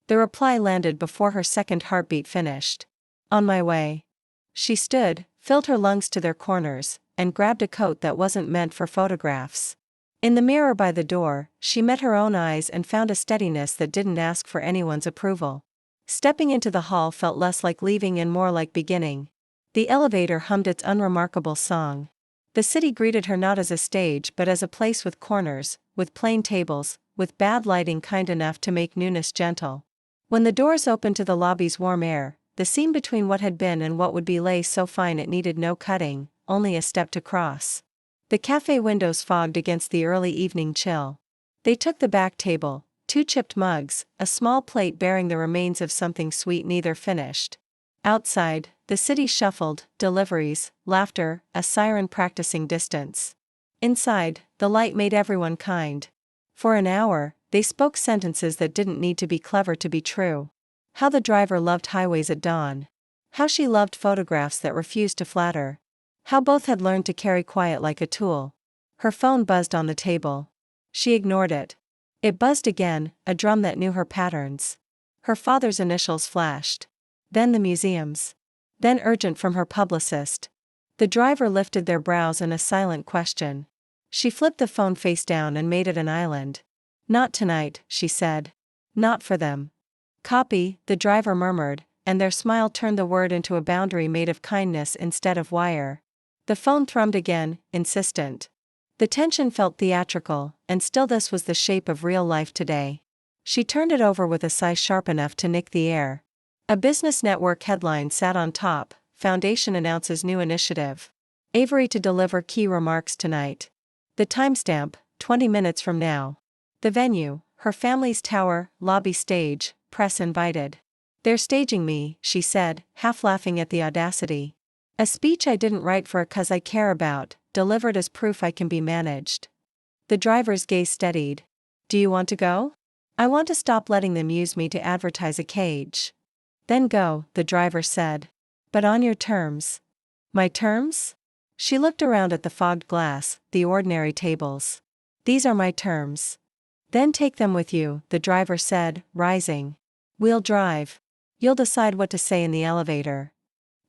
The reply landed before her second heartbeat finished. "On my way." She stood, filled her lungs to their corners, and grabbed a coat that wasn't meant for photographs. In the mirror by the door, she met her own eyes and found a steadiness that didn't ask for anyone's approval. Stepping into the hall felt less like leaving and more like beginning. The elevator hummed its unremarkable song. The city greeted her not as a stage but as a place with corners, with plain tables, with bad lighting kind enough to make newness gentle. When the doors opened to the lobby's warm air, the seam between what had been and what would be lay so fine it needed no cutting, only a step to cross. The cafe windows fogged against the early evening chill. They took the back table, 2 chipped mugs, a small plate bearing the remains of something sweet neither finished. Outside, the city shuffled, deliveries, laughter, a siren practicing distance. Inside, the light made everyone kind. For an hour, they spoke sentences that didn't need to be clever to be true. How the driver loved highways at dawn. How she loved photographs that refused to flatter. How both had learned to carry quiet like a tool. Her phone buzzed on the table. She ignored it. It buzzed again, a drum that knew her patterns. Her father's initials flashed. Then the museum's. Then urgent from her publicist. The driver lifted their brows in a silent question. She flipped the phone face down and made it an island. "Not tonight," she said. "Not for them." "Copy," the driver murmured, and their smile turned the word into a boundary made of kindness instead of wire. The phone thrummed again, insistent. The tension felt theatrical, and still this was the shape of real life today. She turned it over with a sigh sharp enough to nick the air. A business network headline sat on top: Foundation announces new initiative. Avery to deliver key remarks tonight. The timestamp, 20 minutes from now. The venue, her family's tower, lobby stage, press invited. They're staging me, she said, half laughing at the audacity. A speech I didn't write for a cause I care about, delivered as proof I can be managed. The driver's gaze steadied. Do you want to go? I want to stop letting them use me to advertise a cage. Then go, the driver said. But on your terms. My terms? She looked around at the fogged glass, the ordinary tables. These are my terms. Then take them with you, the driver said, rising. We'll drive. You'll decide what to say in the elevator.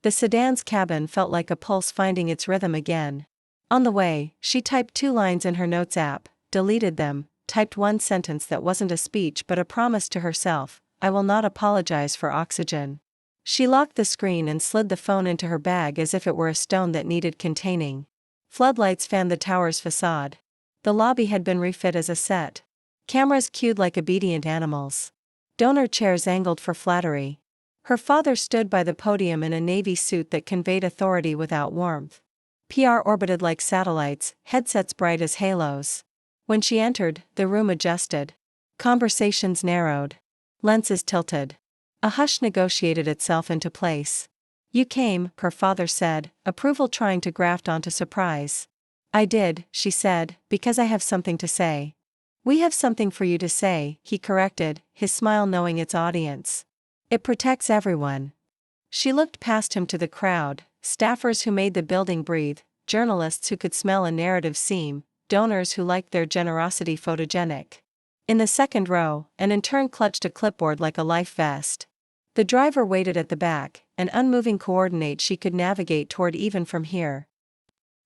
The sedan's cabin felt like a pulse finding its rhythm again. On the way, she typed 2 lines in her notes app, deleted them, typed 1 sentence that wasn't a speech but a promise to herself: I will not apologize for oxygen. She locked the screen and slid the phone into her bag as if it were a stone that needed containing. Floodlights fanned the tower's facade. The lobby had been refit as a set. Cameras cued like obedient animals. Donor chairs angled for flattery. Her father stood by the podium in a navy suit that conveyed authority without warmth. PR orbited like satellites, headsets bright as halos. When she entered, the room adjusted. Conversations narrowed. Lenses tilted. A hush negotiated itself into place. You came, her father said, approval trying to graft onto surprise. I did, she said, because I have something to say. We have something for you to say, he corrected, his smile knowing its audience. It protects everyone. She looked past him to the crowd, staffers who made the building breathe, journalists who could smell a narrative seam, donors who liked their generosity photogenic. In the second row, an intern clutched a clipboard like a life vest. The driver waited at the back, an unmoving coordinate she could navigate toward even from here.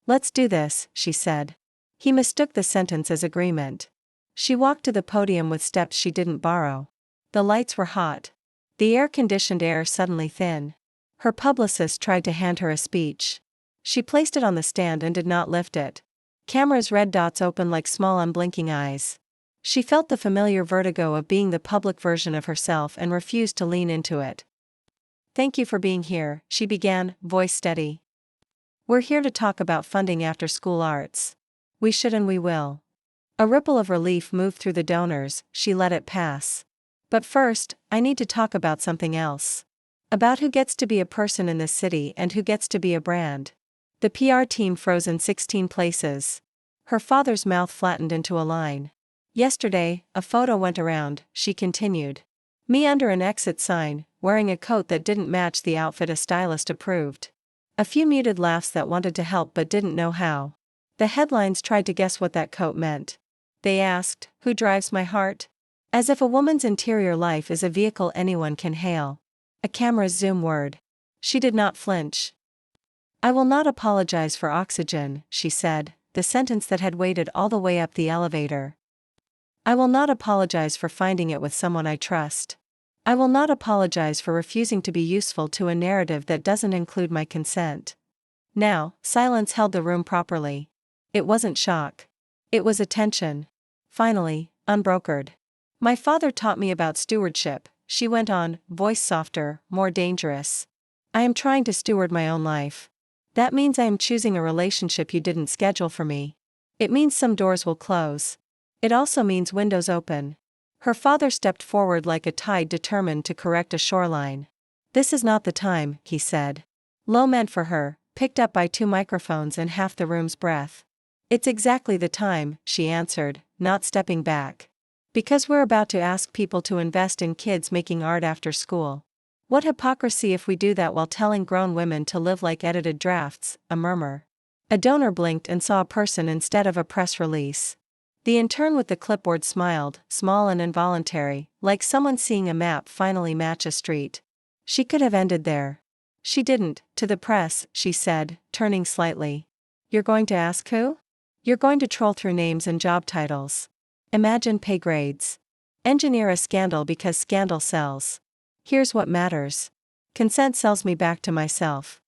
Let's do this, she said. He mistook the sentence as agreement. She walked to the podium with steps she didn't borrow. The lights were hot. The air-conditioned air suddenly thin. Her publicist tried to hand her a speech. She placed it on the stand and did not lift it. Camera's red dots opened like small unblinking eyes. She felt the familiar vertigo of being the public version of herself and refused to lean into it. Thank you for being here, she began, voice steady. We're here to talk about funding after-school arts. We should and we will. A ripple of relief moved through the donors, she let it pass. But first, I need to talk about something else. About who gets to be a person in this city and who gets to be a brand. The PR team froze in 16 places. Her father's mouth flattened into a line. Yesterday, a photo went around, she continued. Me under an exit sign, wearing a coat that didn't match the outfit a stylist approved. A few muted laughs that wanted to help but didn't know how. The headlines tried to guess what that coat meant. They asked, who drives my heart? As if a woman's interior life is a vehicle anyone can hail. A camera's zoom word. She did not flinch. I will not apologize for oxygen, she said, the sentence that had waited all the way up the elevator. I will not apologize for finding it with someone I trust. I will not apologize for refusing to be useful to a narrative that doesn't include my consent. Now, silence held the room properly. It wasn't shock. It was attention. Finally, unbrokered. My father taught me about stewardship, she went on, voice softer, more dangerous. I am trying to steward my own life. That means I am choosing a relationship you didn't schedule for me. It means some doors will close. It also means windows open. Her father stepped forward like a tide determined to correct a shoreline. This is not the time, he said. Low meant for her, picked up by 2 microphones and half the room's breath. It's exactly the time, she answered, not stepping back. Because we're about to ask people to invest in kids making art after school. What hypocrisy if we do that while telling grown women to live like edited drafts, a murmur. A donor blinked and saw a person instead of a press release. The intern with the clipboard smiled, small and involuntary, like someone seeing a map finally match a street. She could have ended there. She didn't. To the press, she said, turning slightly. You're going to ask who? You're going to troll through names and job titles. Imagine pay grades. Engineer a scandal because scandal sells. Here's what matters. Consent sells me back to myself.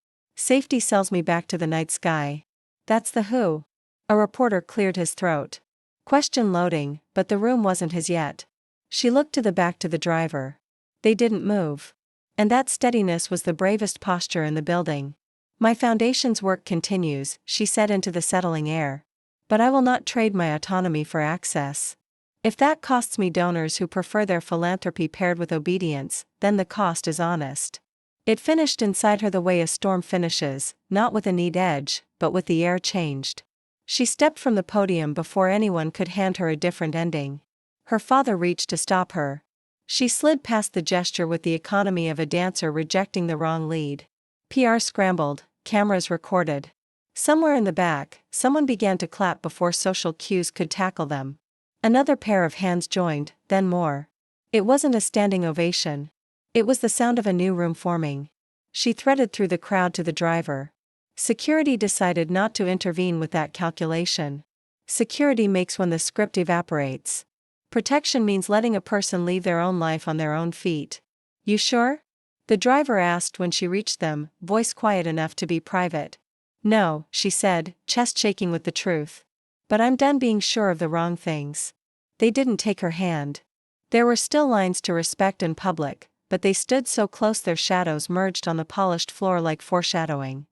Safety sells me back to the night sky. That's the who. A reporter cleared his throat. Question loading, but the room wasn't his yet. She looked to the driver. They didn't move. And that steadiness was the bravest posture in the building. My foundation's work continues, she said into the settling air. But I will not trade my autonomy for access. If that costs me donors who prefer their philanthropy paired with obedience, then the cost is honest. It finished inside her the way a storm finishes, not with a neat edge, but with the air changed. She stepped from the podium before anyone could hand her a different ending. Her father reached to stop her. She slid past the gesture with the economy of a dancer rejecting the wrong lead. PR scrambled, cameras recorded. Somewhere in the back, someone began to clap before social cues could tackle them. Another pair of hands joined, then more. It wasn't a standing ovation. It was the sound of a new room forming. She threaded through the crowd to the driver. Security decided not to intervene with that calculation. Security makes when the script evaporates. Protection means letting a person leave their own life on their own feet. You sure? The driver asked when she reached them, voice quiet enough to be private. No, she said, chest shaking with the truth. But I'm done being sure of the wrong things. They didn't take her hand. There were still lines to respect in public, but they stood so close their shadows merged on the polished floor like foreshadowing.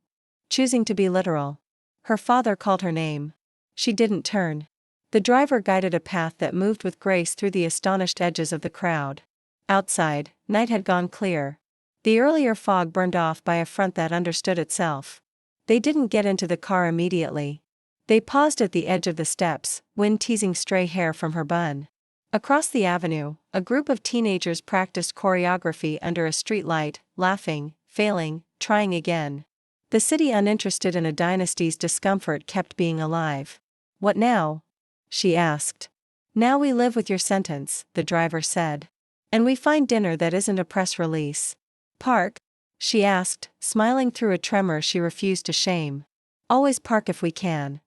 Choosing to be literal. Her father called her name. She didn't turn. The driver guided a path that moved with grace through the astonished edges of the crowd. Outside, night had gone clear. The earlier fog burned off by a front that understood itself. They didn't get into the car immediately. They paused at the edge of the steps, wind teasing stray hair from her bun. Across the avenue, a group of teenagers practiced choreography under a streetlight, laughing, failing, trying again. The city uninterested in a dynasty's discomfort kept being alive. What now? She asked. Now we live with your sentence, the driver said. And we find dinner that isn't a press release. Park? She asked, smiling through a tremor she refused to shame. Always park if we can.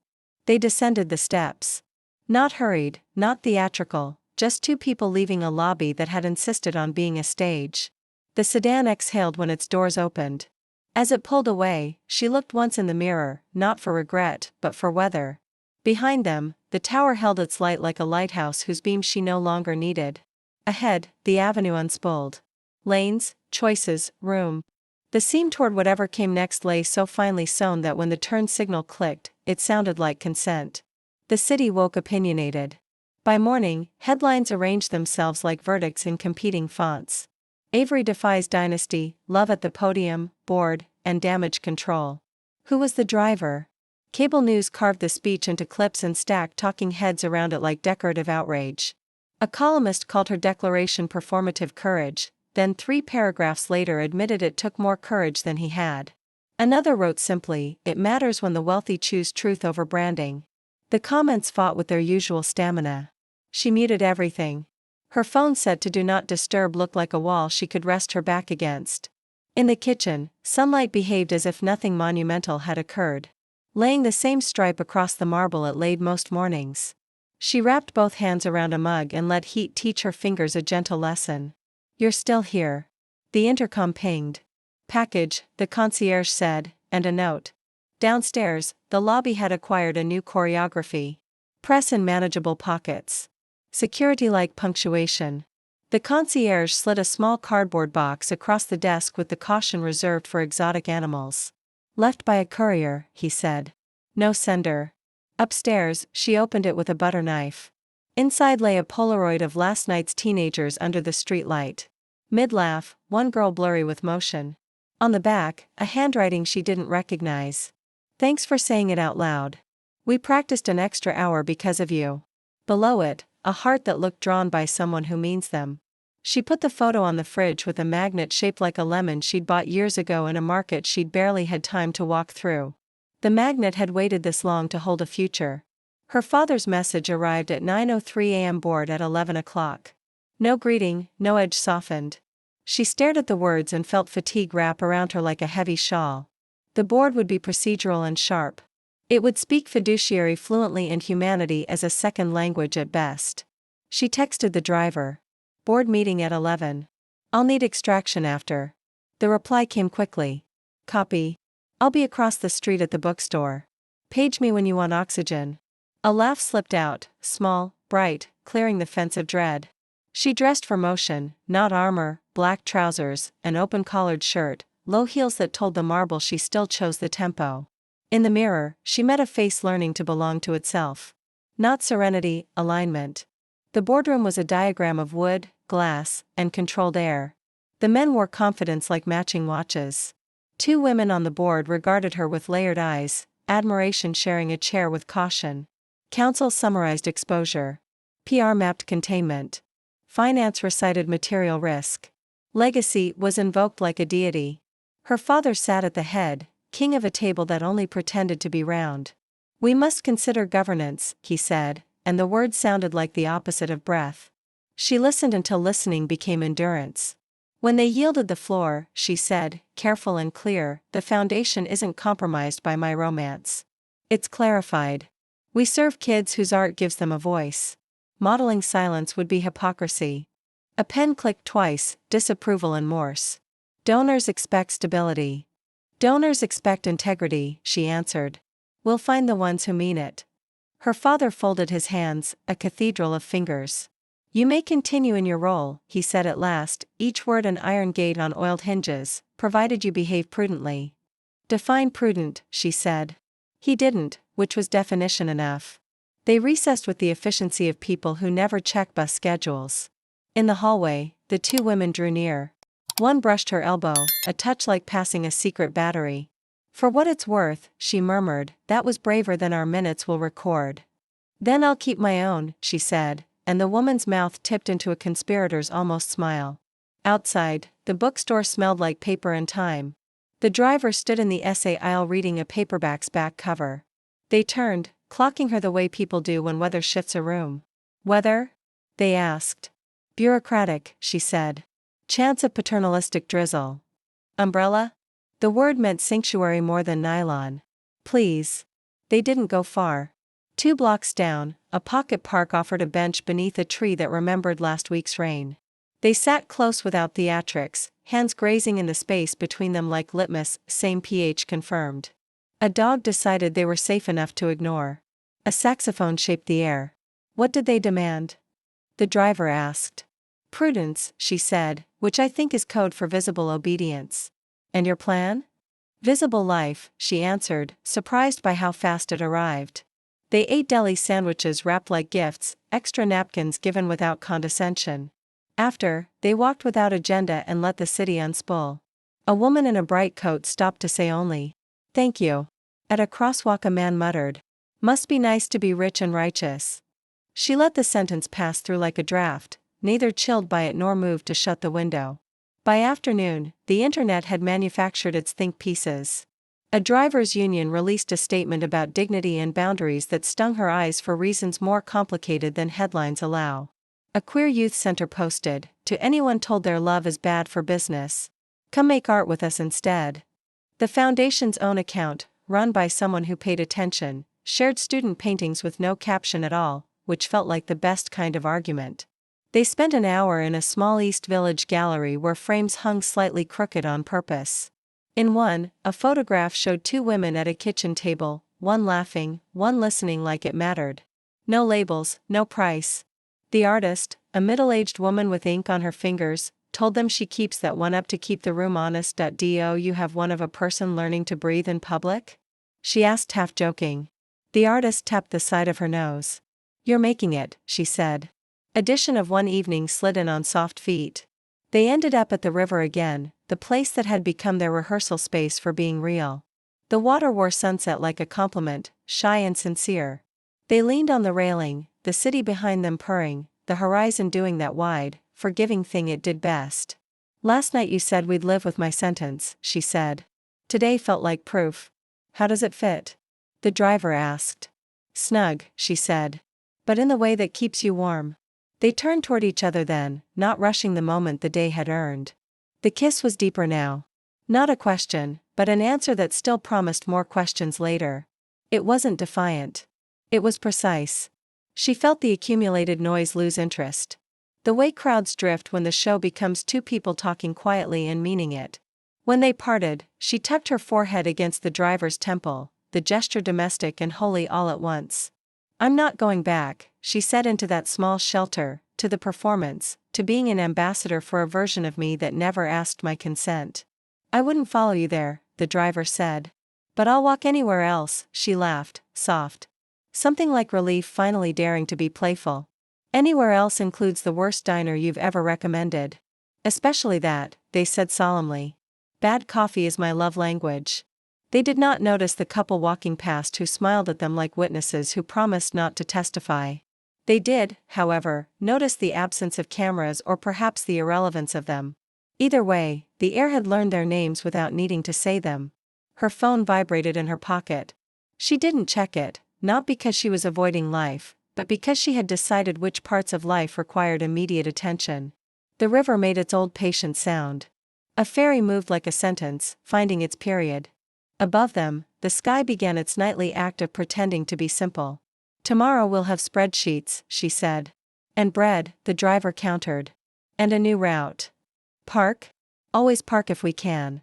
They descended the steps. Not hurried, not theatrical, just two people leaving a lobby that had insisted on being a stage. The sedan exhaled when its doors opened. As it pulled away, she looked once in the mirror, not for regret, but for weather. Behind them, the tower held its light like a lighthouse whose beams she no longer needed. Ahead, the avenue unspooled. Lanes, choices, room. The seam toward whatever came next lay so finely sewn that when the turn signal clicked, it sounded like consent. The city woke opinionated. By morning, headlines arranged themselves like verdicts in competing fonts. Avery defies dynasty, love at the podium, board, and damage control. Who was the driver? Cable news carved the speech into clips and stacked talking heads around it like decorative outrage. A columnist called her declaration performative courage, then 3 paragraphs later admitted it took more courage than he had. Another wrote simply, "It matters when the wealthy choose truth over branding." The comments fought with their usual stamina. She muted everything. Her phone set to do not disturb looked like a wall she could rest her back against. In the kitchen, sunlight behaved as if nothing monumental had occurred. Laying the same stripe across the marble it laid most mornings. She wrapped both hands around a mug and let heat teach her fingers a gentle lesson. "You're still here." The intercom pinged. "Package," the concierge said, and a note. Downstairs, the lobby had acquired a new choreography. Press in manageable pockets. Security-like punctuation. The concierge slid a small cardboard box across the desk with the caution reserved for exotic animals. "Left by a courier," he said. "No sender." Upstairs, she opened it with a butter knife. Inside lay a Polaroid of last night's teenagers under the streetlight. Mid-laugh, one girl blurry with motion. On the back, a handwriting she didn't recognize. "Thanks for saying it out loud. We practiced an extra hour because of you." Below it, a heart that looked drawn by someone who means them. She put the photo on the fridge with a magnet shaped like a lemon she'd bought years ago in a market she'd barely had time to walk through. The magnet had waited this long to hold a future. Her father's message arrived at 9:03 a.m. board at 11 o'clock. No greeting, no edge softened. She stared at the words and felt fatigue wrap around her like a heavy shawl. The board would be procedural and sharp. It would speak fiduciary fluently and humanity as a second language at best. She texted the driver. "Board meeting at 11. I'll need extraction after." The reply came quickly. "Copy." I'll be across the street at the bookstore. Page me when you want oxygen. A laugh slipped out, small, bright, clearing the fence of dread. She dressed for motion, not armor, black trousers, an open-collared shirt, low heels that told the marble she still chose the tempo. In the mirror, she met a face learning to belong to itself. Not serenity, alignment. The boardroom was a diagram of wood, glass, and controlled air. The men wore confidence like matching watches. Two women on the board regarded her with layered eyes, admiration sharing a chair with caution. Counsel summarized exposure. PR mapped containment. Finance recited material risk. Legacy was invoked like a deity. Her father sat at the head, king of a table that only pretended to be round. We must consider governance, he said, and the words sounded like the opposite of breath. She listened until listening became endurance. When they yielded the floor, she said, careful and clear, the foundation isn't compromised by my romance. It's clarified. We serve kids whose art gives them a voice. Modeling silence would be hypocrisy. A pen clicked twice, disapproval in Morse. Donors expect stability. Donors expect integrity, she answered. We'll find the ones who mean it. Her father folded his hands, a cathedral of fingers. You may continue in your role, he said at last, each word an iron gate on oiled hinges, provided you behave prudently. Define prudent, she said. He didn't, which was definition enough. They recessed with the efficiency of people who never check bus schedules. In the hallway, the two women drew near. One brushed her elbow, a touch like passing a secret battery. For what it's worth, she murmured, that was braver than our minutes will record. Then I'll keep my own, she said, and the woman's mouth tipped into a conspirator's almost smile. Outside, the bookstore smelled like paper and time. The driver stood in the essay aisle reading a paperback's back cover. They turned, clocking her the way people do when weather shifts a room. Weather? They asked. Bureaucratic, she said. Chance of paternalistic drizzle. Umbrella? The word meant sanctuary more than nylon. Please. They didn't go far. 2 blocks down, a pocket park offered a bench beneath a tree that remembered last week's rain. They sat close without theatrics, hands grazing in the space between them like litmus, same pH confirmed. A dog decided they were safe enough to ignore. A saxophone shaped the air. What did they demand? The driver asked. Prudence, she said, which I think is code for visible obedience. And your plan? Visible life, she answered, surprised by how fast it arrived. They ate deli sandwiches wrapped like gifts, extra napkins given without condescension. After, they walked without agenda and let the city unspool. A woman in a bright coat stopped to say only, thank you. At a crosswalk a man muttered, must be nice to be rich and righteous. She let the sentence pass through like a draft, neither chilled by it nor moved to shut the window. By afternoon, the internet had manufactured its think pieces. A drivers' union released a statement about dignity and boundaries that stung her eyes for reasons more complicated than headlines allow. A queer youth center posted, to anyone told their love is bad for business, come make art with us instead. The foundation's own account, run by someone who paid attention, shared student paintings with no caption at all, which felt like the best kind of argument. They spent an hour in a small East Village gallery where frames hung slightly crooked on purpose. In one, a photograph showed 2 women at a kitchen table, one laughing, one listening like it mattered. No labels, no price. The artist, a middle-aged woman with ink on her fingers, told them she keeps that one up to keep the room honest. Do you have one of a person learning to breathe in public? She asked half joking. The artist tapped the side of her nose. You're making it, she said. Edition of one evening slid in on soft feet. They ended up at the river again, the place that had become their rehearsal space for being real. The water wore sunset like a compliment, shy and sincere. They leaned on the railing, the city behind them purring, the horizon doing that wide, forgiving thing it did best. Last night you said we'd live with my sentence, she said. Today felt like proof. How does it fit? The driver asked. Snug, she said. But in the way that keeps you warm. They turned toward each other then, not rushing the moment the day had earned. The kiss was deeper now. Not a question, but an answer that still promised more questions later. It wasn't defiant. It was precise. She felt the accumulated noise lose interest. The way crowds drift when the show becomes 2 people talking quietly and meaning it. When they parted, she tucked her forehead against the driver's temple, the gesture domestic and holy all at once. "I'm not going back," she said, "into that small shelter, to the performance, to being an ambassador for a version of me that never asked my consent." "I wouldn't follow you there," the driver said. "But I'll walk anywhere else," she laughed, soft. Something like relief finally daring to be playful. "Anywhere else includes the worst diner you've ever recommended." "Especially that," they said solemnly. "Bad coffee is my love language." They did not notice the couple walking past who smiled at them like witnesses who promised not to testify. They did, however, notice the absence of cameras or perhaps the irrelevance of them. Either way, the heir had learned their names without needing to say them. Her phone vibrated in her pocket. She didn't check it, not because she was avoiding life, but because she had decided which parts of life required immediate attention. The river made its old patient sound. A fairy moved like a sentence, finding its period. Above them, the sky began its nightly act of pretending to be simple. "Tomorrow we'll have spreadsheets," she said. "And bread," the driver countered. "And a new route." "Park? Always park if we can."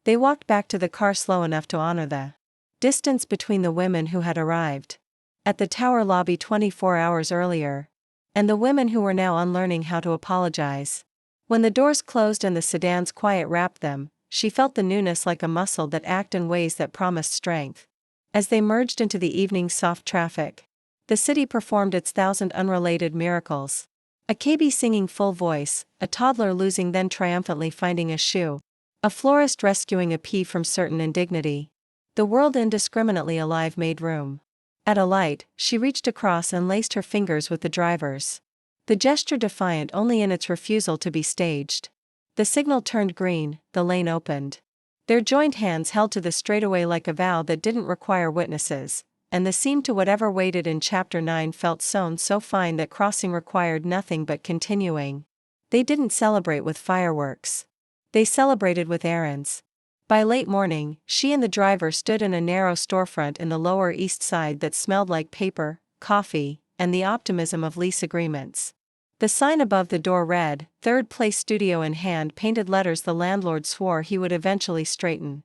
They walked back to the car slow enough to honor the distance between the women who had arrived at the tower lobby 24 hours earlier, and the women who were now unlearning how to apologize. When the doors closed and the sedan's quiet wrapped them, she felt the newness like a muscle that acted in ways that promised strength. As they merged into the evening's soft traffic, the city performed its thousand unrelated miracles. A KB singing full voice, a toddler losing then triumphantly finding a shoe, a florist rescuing a pea from certain indignity. The world indiscriminately alive made room. At a light, she reached across and laced her fingers with the driver's. The gesture defiant only in its refusal to be staged. The signal turned green, the lane opened. Their joined hands held to the straightaway like a vow that didn't require witnesses, and the seam to whatever waited in Chapter 9 felt sewn so fine that crossing required nothing but continuing. They didn't celebrate with fireworks. They celebrated with errands. By late morning, she and the driver stood in a narrow storefront in the Lower East Side that smelled like paper, coffee, and the optimism of lease agreements. The sign above the door read, "Third Place Studio," in hand-painted letters the landlord swore he would eventually straighten.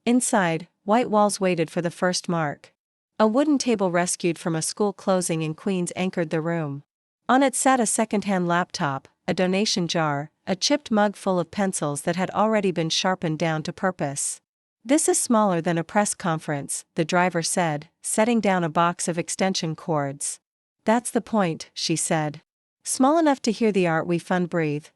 Inside, white walls waited for the first mark. A wooden table rescued from a school closing in Queens anchored the room. On it sat a second-hand laptop, a donation jar, a chipped mug full of pencils that had already been sharpened down to purpose. "This is smaller than a press conference," the driver said, setting down a box of extension cords. "That's the point," she said. "Small enough to hear the art we fund breathe."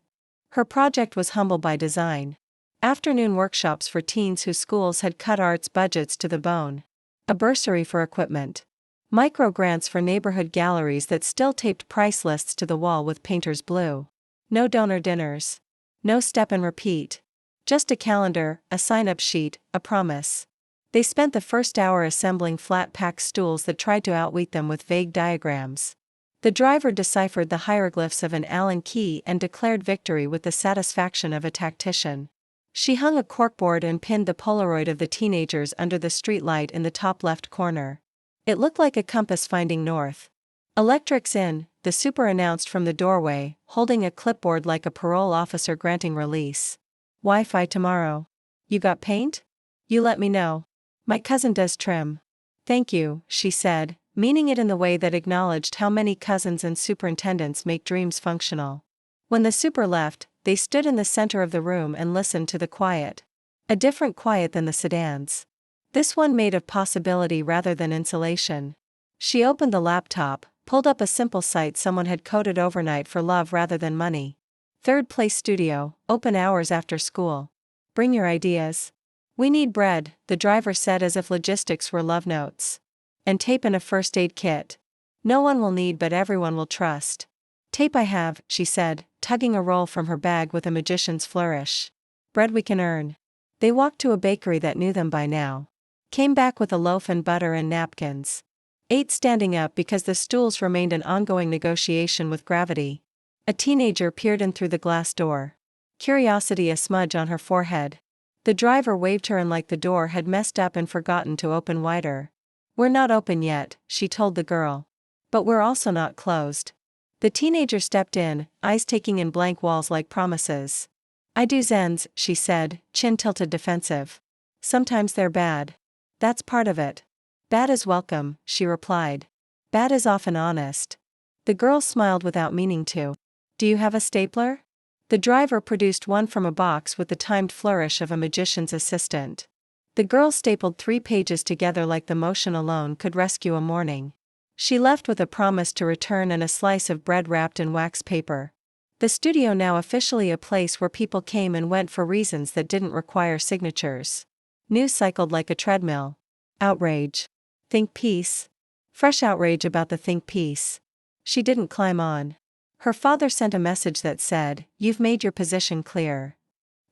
Her project was humble by design. Afternoon workshops for teens whose schools had cut arts budgets to the bone. A bursary for equipment. Micro grants for neighborhood galleries that still taped price lists to the wall with painter's blue. No donor dinners. No step and repeat. Just a calendar, a sign-up sheet, a promise. They spent the first hour assembling flat-pack stools that tried to outwit them with vague diagrams. The driver deciphered the hieroglyphs of an Allen key and declared victory with the satisfaction of a tactician. She hung a corkboard and pinned the Polaroid of the teenagers under the streetlight in the top left corner. It looked like a compass finding north. "Electric's in," the super announced from the doorway, holding a clipboard like a parole officer granting release. "Wi-Fi tomorrow. You got paint? You let me know. My cousin does trim." "Thank you," she said, meaning it in the way that acknowledged how many cousins and superintendents make dreams functional. When the super left, they stood in the center of the room and listened to the quiet. A different quiet than the sedans. This one made of possibility rather than insulation. She opened the laptop, pulled up a simple site someone had coded overnight for love rather than money. "Third Place Studio, open hours after school. Bring your ideas." "We need bread," the driver said as if logistics were love notes. "And tape and a first aid kit. No one will need but everyone will trust." "Tape I have," she said, tugging a roll from her bag with a magician's flourish. "Bread we can earn." They walked to a bakery that knew them by now. Came back with a loaf and butter and napkins. Ate standing up because the stools remained an ongoing negotiation with gravity. A teenager peered in through the glass door. Curiosity a smudge on her forehead. The driver waved her in like the door had messed up and forgotten to open wider. "We're not open yet," she told the girl. "But we're also not closed." The teenager stepped in, eyes taking in blank walls like promises. I do Zens, she said, chin tilted defensive. Sometimes they're bad. That's part of it. Bad is welcome, she replied. Bad is often honest. The girl smiled without meaning to. Do you have a stapler? The driver produced one from a box with the timed flourish of a magician's assistant. The girl stapled 3 pages together like the motion alone could rescue a morning. She left with a promise to return and a slice of bread wrapped in wax paper. The studio now officially a place where people came and went for reasons that didn't require signatures. News cycled like a treadmill. Outrage. Think piece. Fresh outrage about the think piece. She didn't climb on. Her father sent a message that said, "You've made your position clear."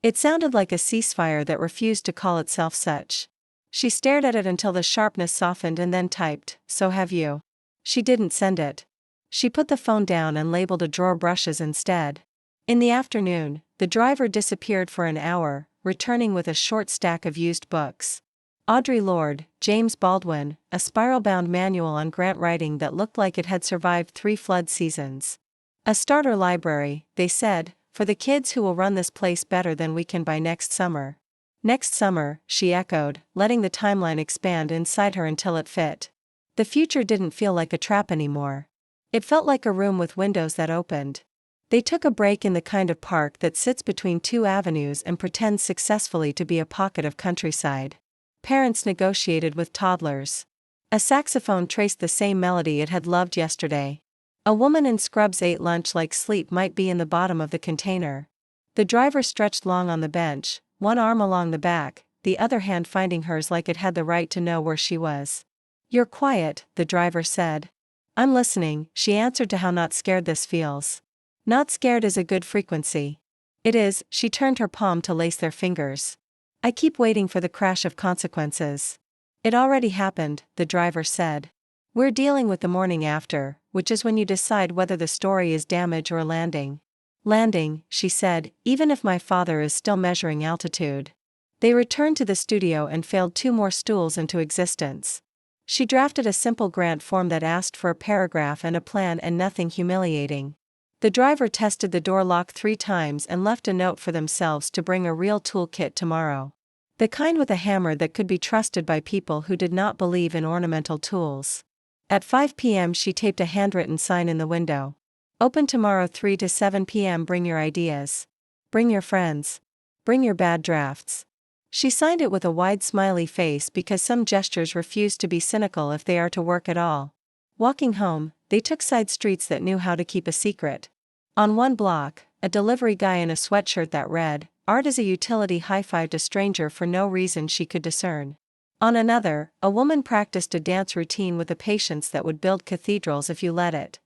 It sounded like a ceasefire that refused to call itself such. She stared at it until the sharpness softened and then typed, "So have you." She didn't send it. She put the phone down and labeled a drawer brushes instead. In the afternoon, the driver disappeared for an hour, returning with a short stack of used books. Audre Lorde, James Baldwin, a spiral-bound manual on grant writing that looked like it had survived 3 flood seasons. A starter library, they said, for the kids who will run this place better than we can by next summer. Next summer, she echoed, letting the timeline expand inside her until it fit. The future didn't feel like a trap anymore. It felt like a room with windows that opened. They took a break in the kind of park that sits between 2 avenues and pretends successfully to be a pocket of countryside. Parents negotiated with toddlers. A saxophone traced the same melody it had loved yesterday. A woman in scrubs ate lunch like sleep might be in the bottom of the container. The driver stretched long on the bench, one arm along the back, the other hand finding hers like it had the right to know where she was. "You're quiet," the driver said. "I'm listening," she answered to how not scared this feels. Not scared is a good frequency. It is, she turned her palm to lace their fingers. I keep waiting for the crash of consequences. It already happened, the driver said. We're dealing with the morning after, which is when you decide whether the story is damage or landing. Landing, she said, even if my father is still measuring altitude. They returned to the studio and failed 2 more stools into existence. She drafted a simple grant form that asked for a paragraph and a plan and nothing humiliating. The driver tested the door lock 3 times and left a note for themselves to bring a real toolkit tomorrow. The kind with a hammer that could be trusted by people who did not believe in ornamental tools. At 5 p.m. she taped a handwritten sign in the window. Open tomorrow 3 to 7 p.m. Bring your ideas. Bring your friends. Bring your bad drafts. She signed it with a wide smiley face because some gestures refuse to be cynical if they are to work at all. Walking home, they took side streets that knew how to keep a secret. On one block, a delivery guy in a sweatshirt that read, "Art is a utility," high-fived a stranger for no reason she could discern. On another, a woman practiced a dance routine with a patience that would build cathedrals if you let it.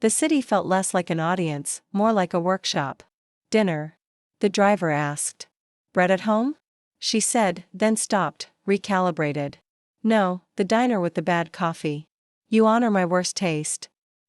The city felt less like an audience, more like a workshop. "Dinner?" the driver asked. "Bread at home?" she said, then stopped, recalibrated. "No, the diner with the bad coffee. You honor my worst taste.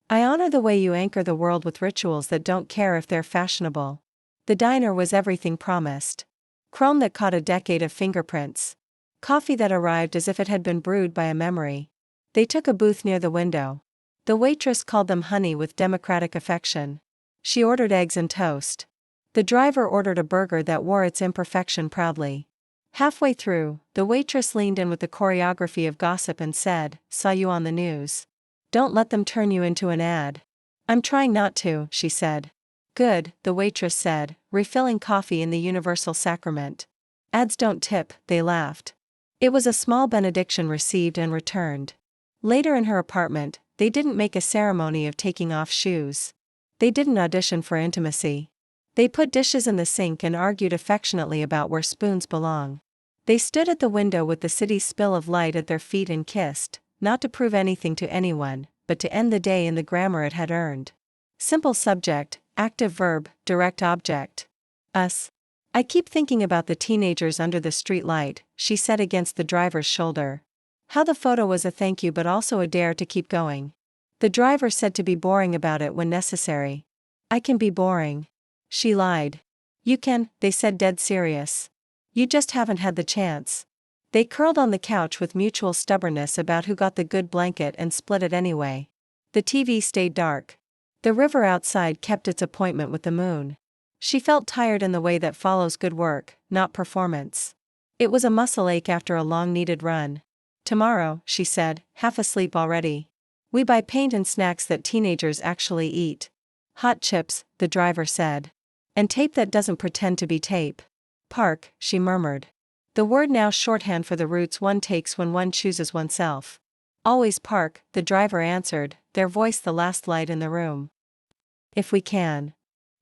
I honor the way you anchor the world with rituals that don't care if they're fashionable." The diner was everything promised. Chrome that caught a decade of fingerprints. Coffee that arrived as if it had been brewed by a memory. They took a booth near the window. The waitress called them honey with democratic affection. She ordered eggs and toast. The driver ordered a burger that wore its imperfection proudly. Halfway through, the waitress leaned in with the choreography of gossip and said, "Saw you on the news. Don't let them turn you into an ad." "I'm trying not to," she said. "Good," the waitress said, refilling coffee in the universal sacrament. "Ads don't tip," they laughed. It was a small benediction received and returned. Later in her apartment, they didn't make a ceremony of taking off shoes. They didn't audition for intimacy. They put dishes in the sink and argued affectionately about where spoons belong. They stood at the window with the city's spill of light at their feet and kissed, not to prove anything to anyone, but to end the day in the grammar it had earned. Simple subject, active verb, direct object. Us. "I keep thinking about the teenagers under the street light," she said against the driver's shoulder. "How the photo was a thank you but also a dare to keep going." The driver said to be boring about it when necessary. "I can be boring." She lied. "You can," they said dead serious. "You just haven't had the chance." They curled on the couch with mutual stubbornness about who got the good blanket and split it anyway. The TV stayed dark. The river outside kept its appointment with the moon. She felt tired in the way that follows good work, not performance. It was a muscle ache after a long-needed run. Tomorrow, she said, half asleep already. We buy paint and snacks that teenagers actually eat. Hot chips, the driver said. And tape that doesn't pretend to be tape. Park, she murmured. The word now shorthand for the routes one takes when one chooses oneself. Always park, the driver answered, their voice the last light in the room. If we can.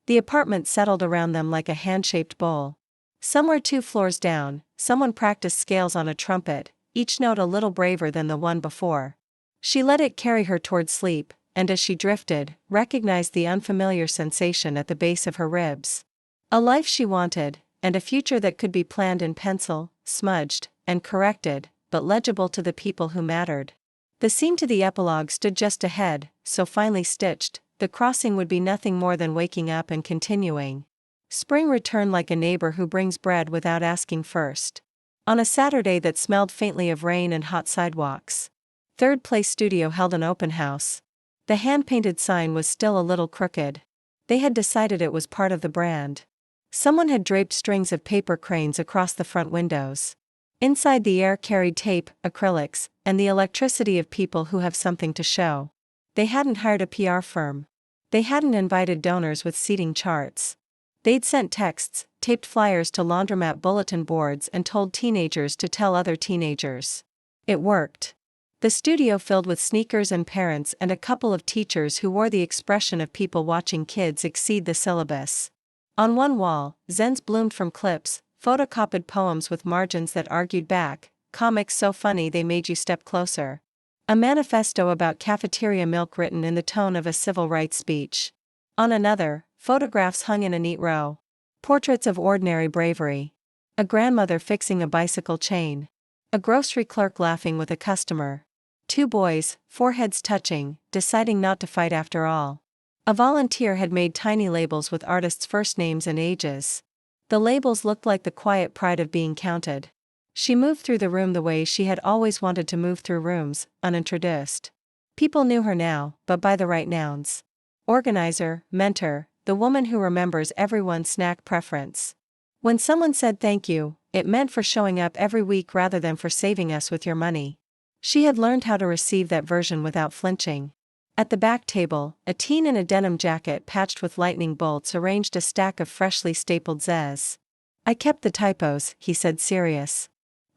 The apartment settled around them like a hand-shaped bowl. Somewhere 2 floors down, someone practiced scales on a trumpet, each note a little braver than the one before. She let it carry her toward sleep, and as she drifted, recognized the unfamiliar sensation at the base of her ribs. A life she wanted, and a future that could be planned in pencil, smudged, and corrected, but legible to the people who mattered. The seam to the epilogue stood just ahead, so finely stitched, the crossing would be nothing more than waking up and continuing. Spring returned like a neighbor who brings bread without asking first. On a Saturday that smelled faintly of rain and hot sidewalks. Third Place Studio held an open house. The hand-painted sign was still a little crooked. They had decided it was part of the brand. Someone had draped strings of paper cranes across the front windows. Inside, the air carried tape, acrylics, and the electricity of people who have something to show. They hadn't hired a PR firm. They hadn't invited donors with seating charts. They'd sent texts, taped flyers to laundromat bulletin boards and told teenagers to tell other teenagers. It worked. The studio filled with sneakers and parents and a couple of teachers who wore the expression of people watching kids exceed the syllabus. On one wall, Zens bloomed from clips, photocopied poems with margins that argued back, comics so funny they made you step closer. A manifesto about cafeteria milk written in the tone of a civil rights speech. On another, photographs hung in a neat row. Portraits of ordinary bravery. A grandmother fixing a bicycle chain. A grocery clerk laughing with a customer. 2 boys, foreheads touching, deciding not to fight after all. A volunteer had made tiny labels with artists' first names and ages. The labels looked like the quiet pride of being counted. She moved through the room the way she had always wanted to move through rooms, unintroduced. People knew her now, but by the right nouns. Organizer, mentor, the woman who remembers everyone's snack preference. When someone said thank you, it meant for showing up every week rather than for saving us with your money. She had learned how to receive that version without flinching. At the back table, a teen in a denim jacket patched with lightning bolts arranged a stack of freshly stapled Zs. I kept the typos, he said, serious.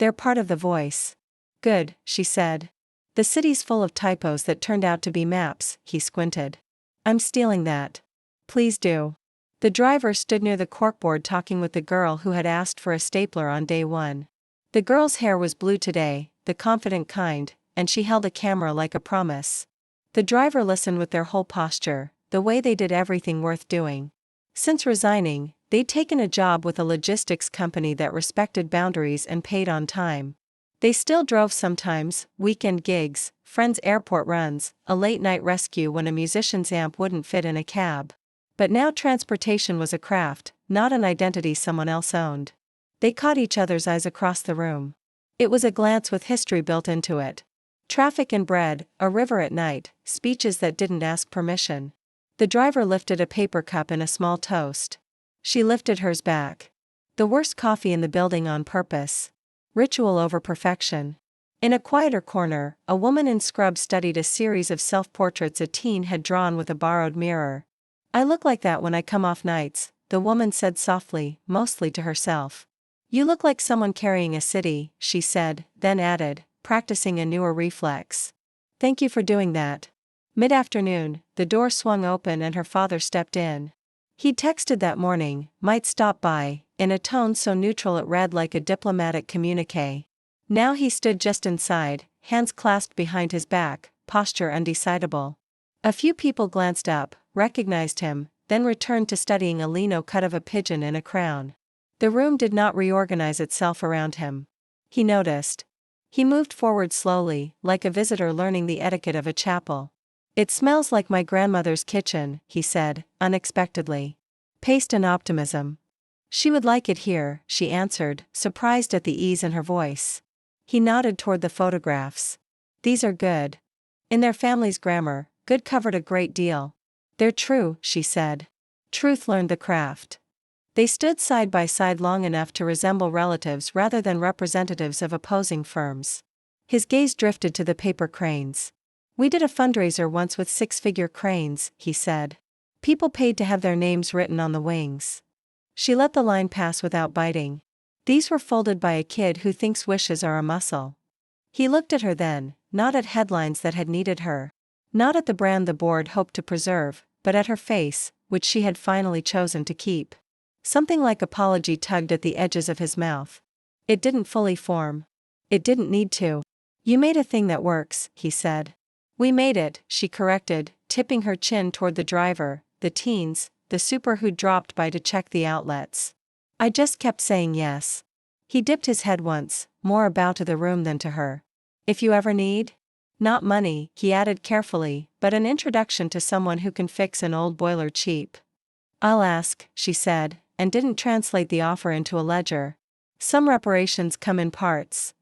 They're part of the voice. Good, she said. The city's full of typos that turned out to be maps, he squinted. I'm stealing that. Please do. The driver stood near the corkboard talking with the girl who had asked for a stapler on day 1. The girl's hair was blue today, the confident kind, and she held a camera like a promise. The driver listened with their whole posture, the way they did everything worth doing. Since resigning, they'd taken a job with a logistics company that respected boundaries and paid on time. They still drove sometimes, weekend gigs, friends' airport runs, a late-night rescue when a musician's amp wouldn't fit in a cab. But now transportation was a craft, not an identity someone else owned. They caught each other's eyes across the room. It was a glance with history built into it. Traffic and bread, a river at night, speeches that didn't ask permission. The driver lifted a paper cup in a small toast. She lifted hers back. The worst coffee in the building on purpose. Ritual over perfection. In a quieter corner, a woman in scrubs studied a series of self-portraits a teen had drawn with a borrowed mirror. I look like that when I come off nights, the woman said softly, mostly to herself. You look like someone carrying a city, she said, then added, practicing a newer reflex. Thank you for doing that. Mid-afternoon, the door swung open and her father stepped in. He'd texted that morning, might stop by, in a tone so neutral it read like a diplomatic communique. Now he stood just inside, hands clasped behind his back, posture undecidable. A few people glanced up, recognized him, then returned to studying a lino cut of a pigeon in a crown. The room did not reorganize itself around him. He noticed. He moved forward slowly, like a visitor learning the etiquette of a chapel. It smells like my grandmother's kitchen, he said, unexpectedly. Paste and optimism. She would like it here, she answered, surprised at the ease in her voice. He nodded toward the photographs. These are good. In their family's grammar, good covered a great deal. They're true, she said. Truth learned the craft. They stood side by side long enough to resemble relatives rather than representatives of opposing firms. His gaze drifted to the paper cranes. "We did a fundraiser once with 6-figure cranes," he said. "People paid to have their names written on the wings." She let the line pass without biting. "These were folded by a kid who thinks wishes are a muscle." He looked at her then, not at headlines that had needed her. Not at the brand the board hoped to preserve, but at her face, which she had finally chosen to keep. Something like apology tugged at the edges of his mouth. It didn't fully form. It didn't need to. "You made a thing that works," he said. "We made it," she corrected, tipping her chin toward the driver, the teens, the super who'd dropped by to check the outlets. "I just kept saying yes." He dipped his head once, more a bow to the room than to her. "If you ever need?" "Not money," he added carefully, "but an introduction to someone who can fix an old boiler cheap." "I'll ask," she said, and didn't translate the offer into a ledger. "Some reparations come in parts."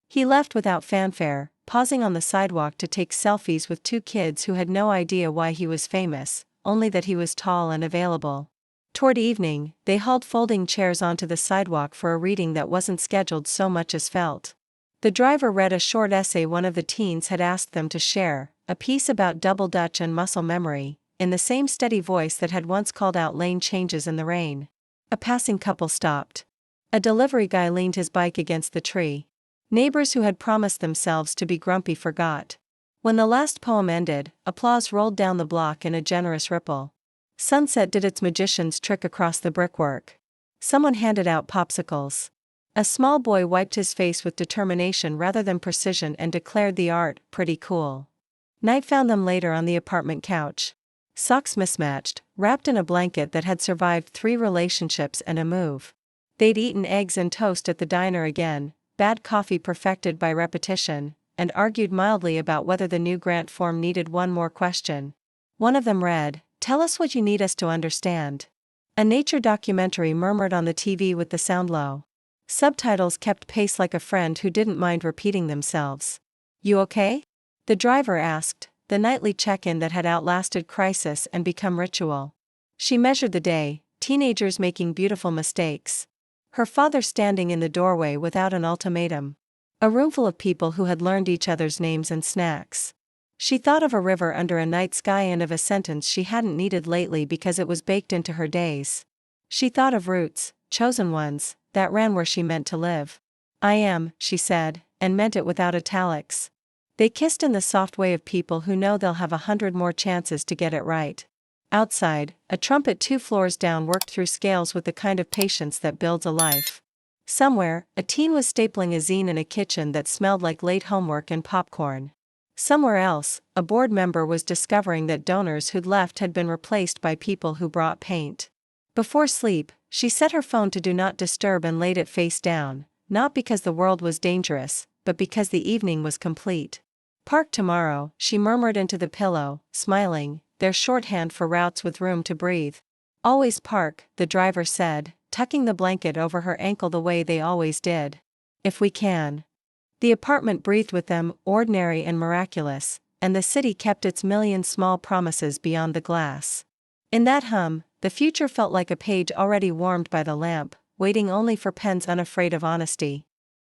He left without fanfare, pausing on the sidewalk to take selfies with 2 kids who had no idea why he was famous, only that he was tall and available. Toward evening, they hauled folding chairs onto the sidewalk for a reading that wasn't scheduled so much as felt. The driver read a short essay one of the teens had asked them to share, a piece about double Dutch and muscle memory, in the same steady voice that had once called out lane changes in the rain. A passing couple stopped. A delivery guy leaned his bike against the tree. Neighbors who had promised themselves to be grumpy forgot. When the last poem ended, applause rolled down the block in a generous ripple. Sunset did its magician's trick across the brickwork. Someone handed out popsicles. A small boy wiped his face with determination rather than precision and declared the art pretty cool. Night found them later on the apartment couch. Socks mismatched, wrapped in a blanket that had survived 3 relationships and a move. They'd eaten eggs and toast at the diner again, bad coffee perfected by repetition, and argued mildly about whether the new grant form needed one more question. One of them read, "Tell us what you need us to understand." A nature documentary murmured on the TV with the sound low. Subtitles kept pace like a friend who didn't mind repeating themselves. "You okay?" the driver asked, the nightly check-in that had outlasted crisis and become ritual. She measured the day, teenagers making beautiful mistakes. Her father standing in the doorway without an ultimatum. A roomful of people who had learned each other's names and snacks. She thought of a river under a night sky and of a sentence she hadn't needed lately because it was baked into her days. She thought of roots, chosen ones, that ran where she meant to live. "I am," she said, and meant it without italics. They kissed in the soft way of people who know they'll have 100 more chances to get it right. Outside, a trumpet 2 floors down worked through scales with the kind of patience that builds a life. Somewhere, a teen was stapling a zine in a kitchen that smelled like late homework and popcorn. Somewhere else, a board member was discovering that donors who'd left had been replaced by people who brought paint. Before sleep, she set her phone to do not disturb and laid it face down, not because the world was dangerous, but because the evening was complete. "Park tomorrow," she murmured into the pillow, smiling, their shorthand for routes with room to breathe. "Always park," the driver said, tucking the blanket over her ankle the way they always did. "If we can." The apartment breathed with them, ordinary and miraculous, and the city kept its million small promises beyond the glass. In that hum, the future felt like a page already warmed by the lamp, waiting only for pens unafraid of honesty.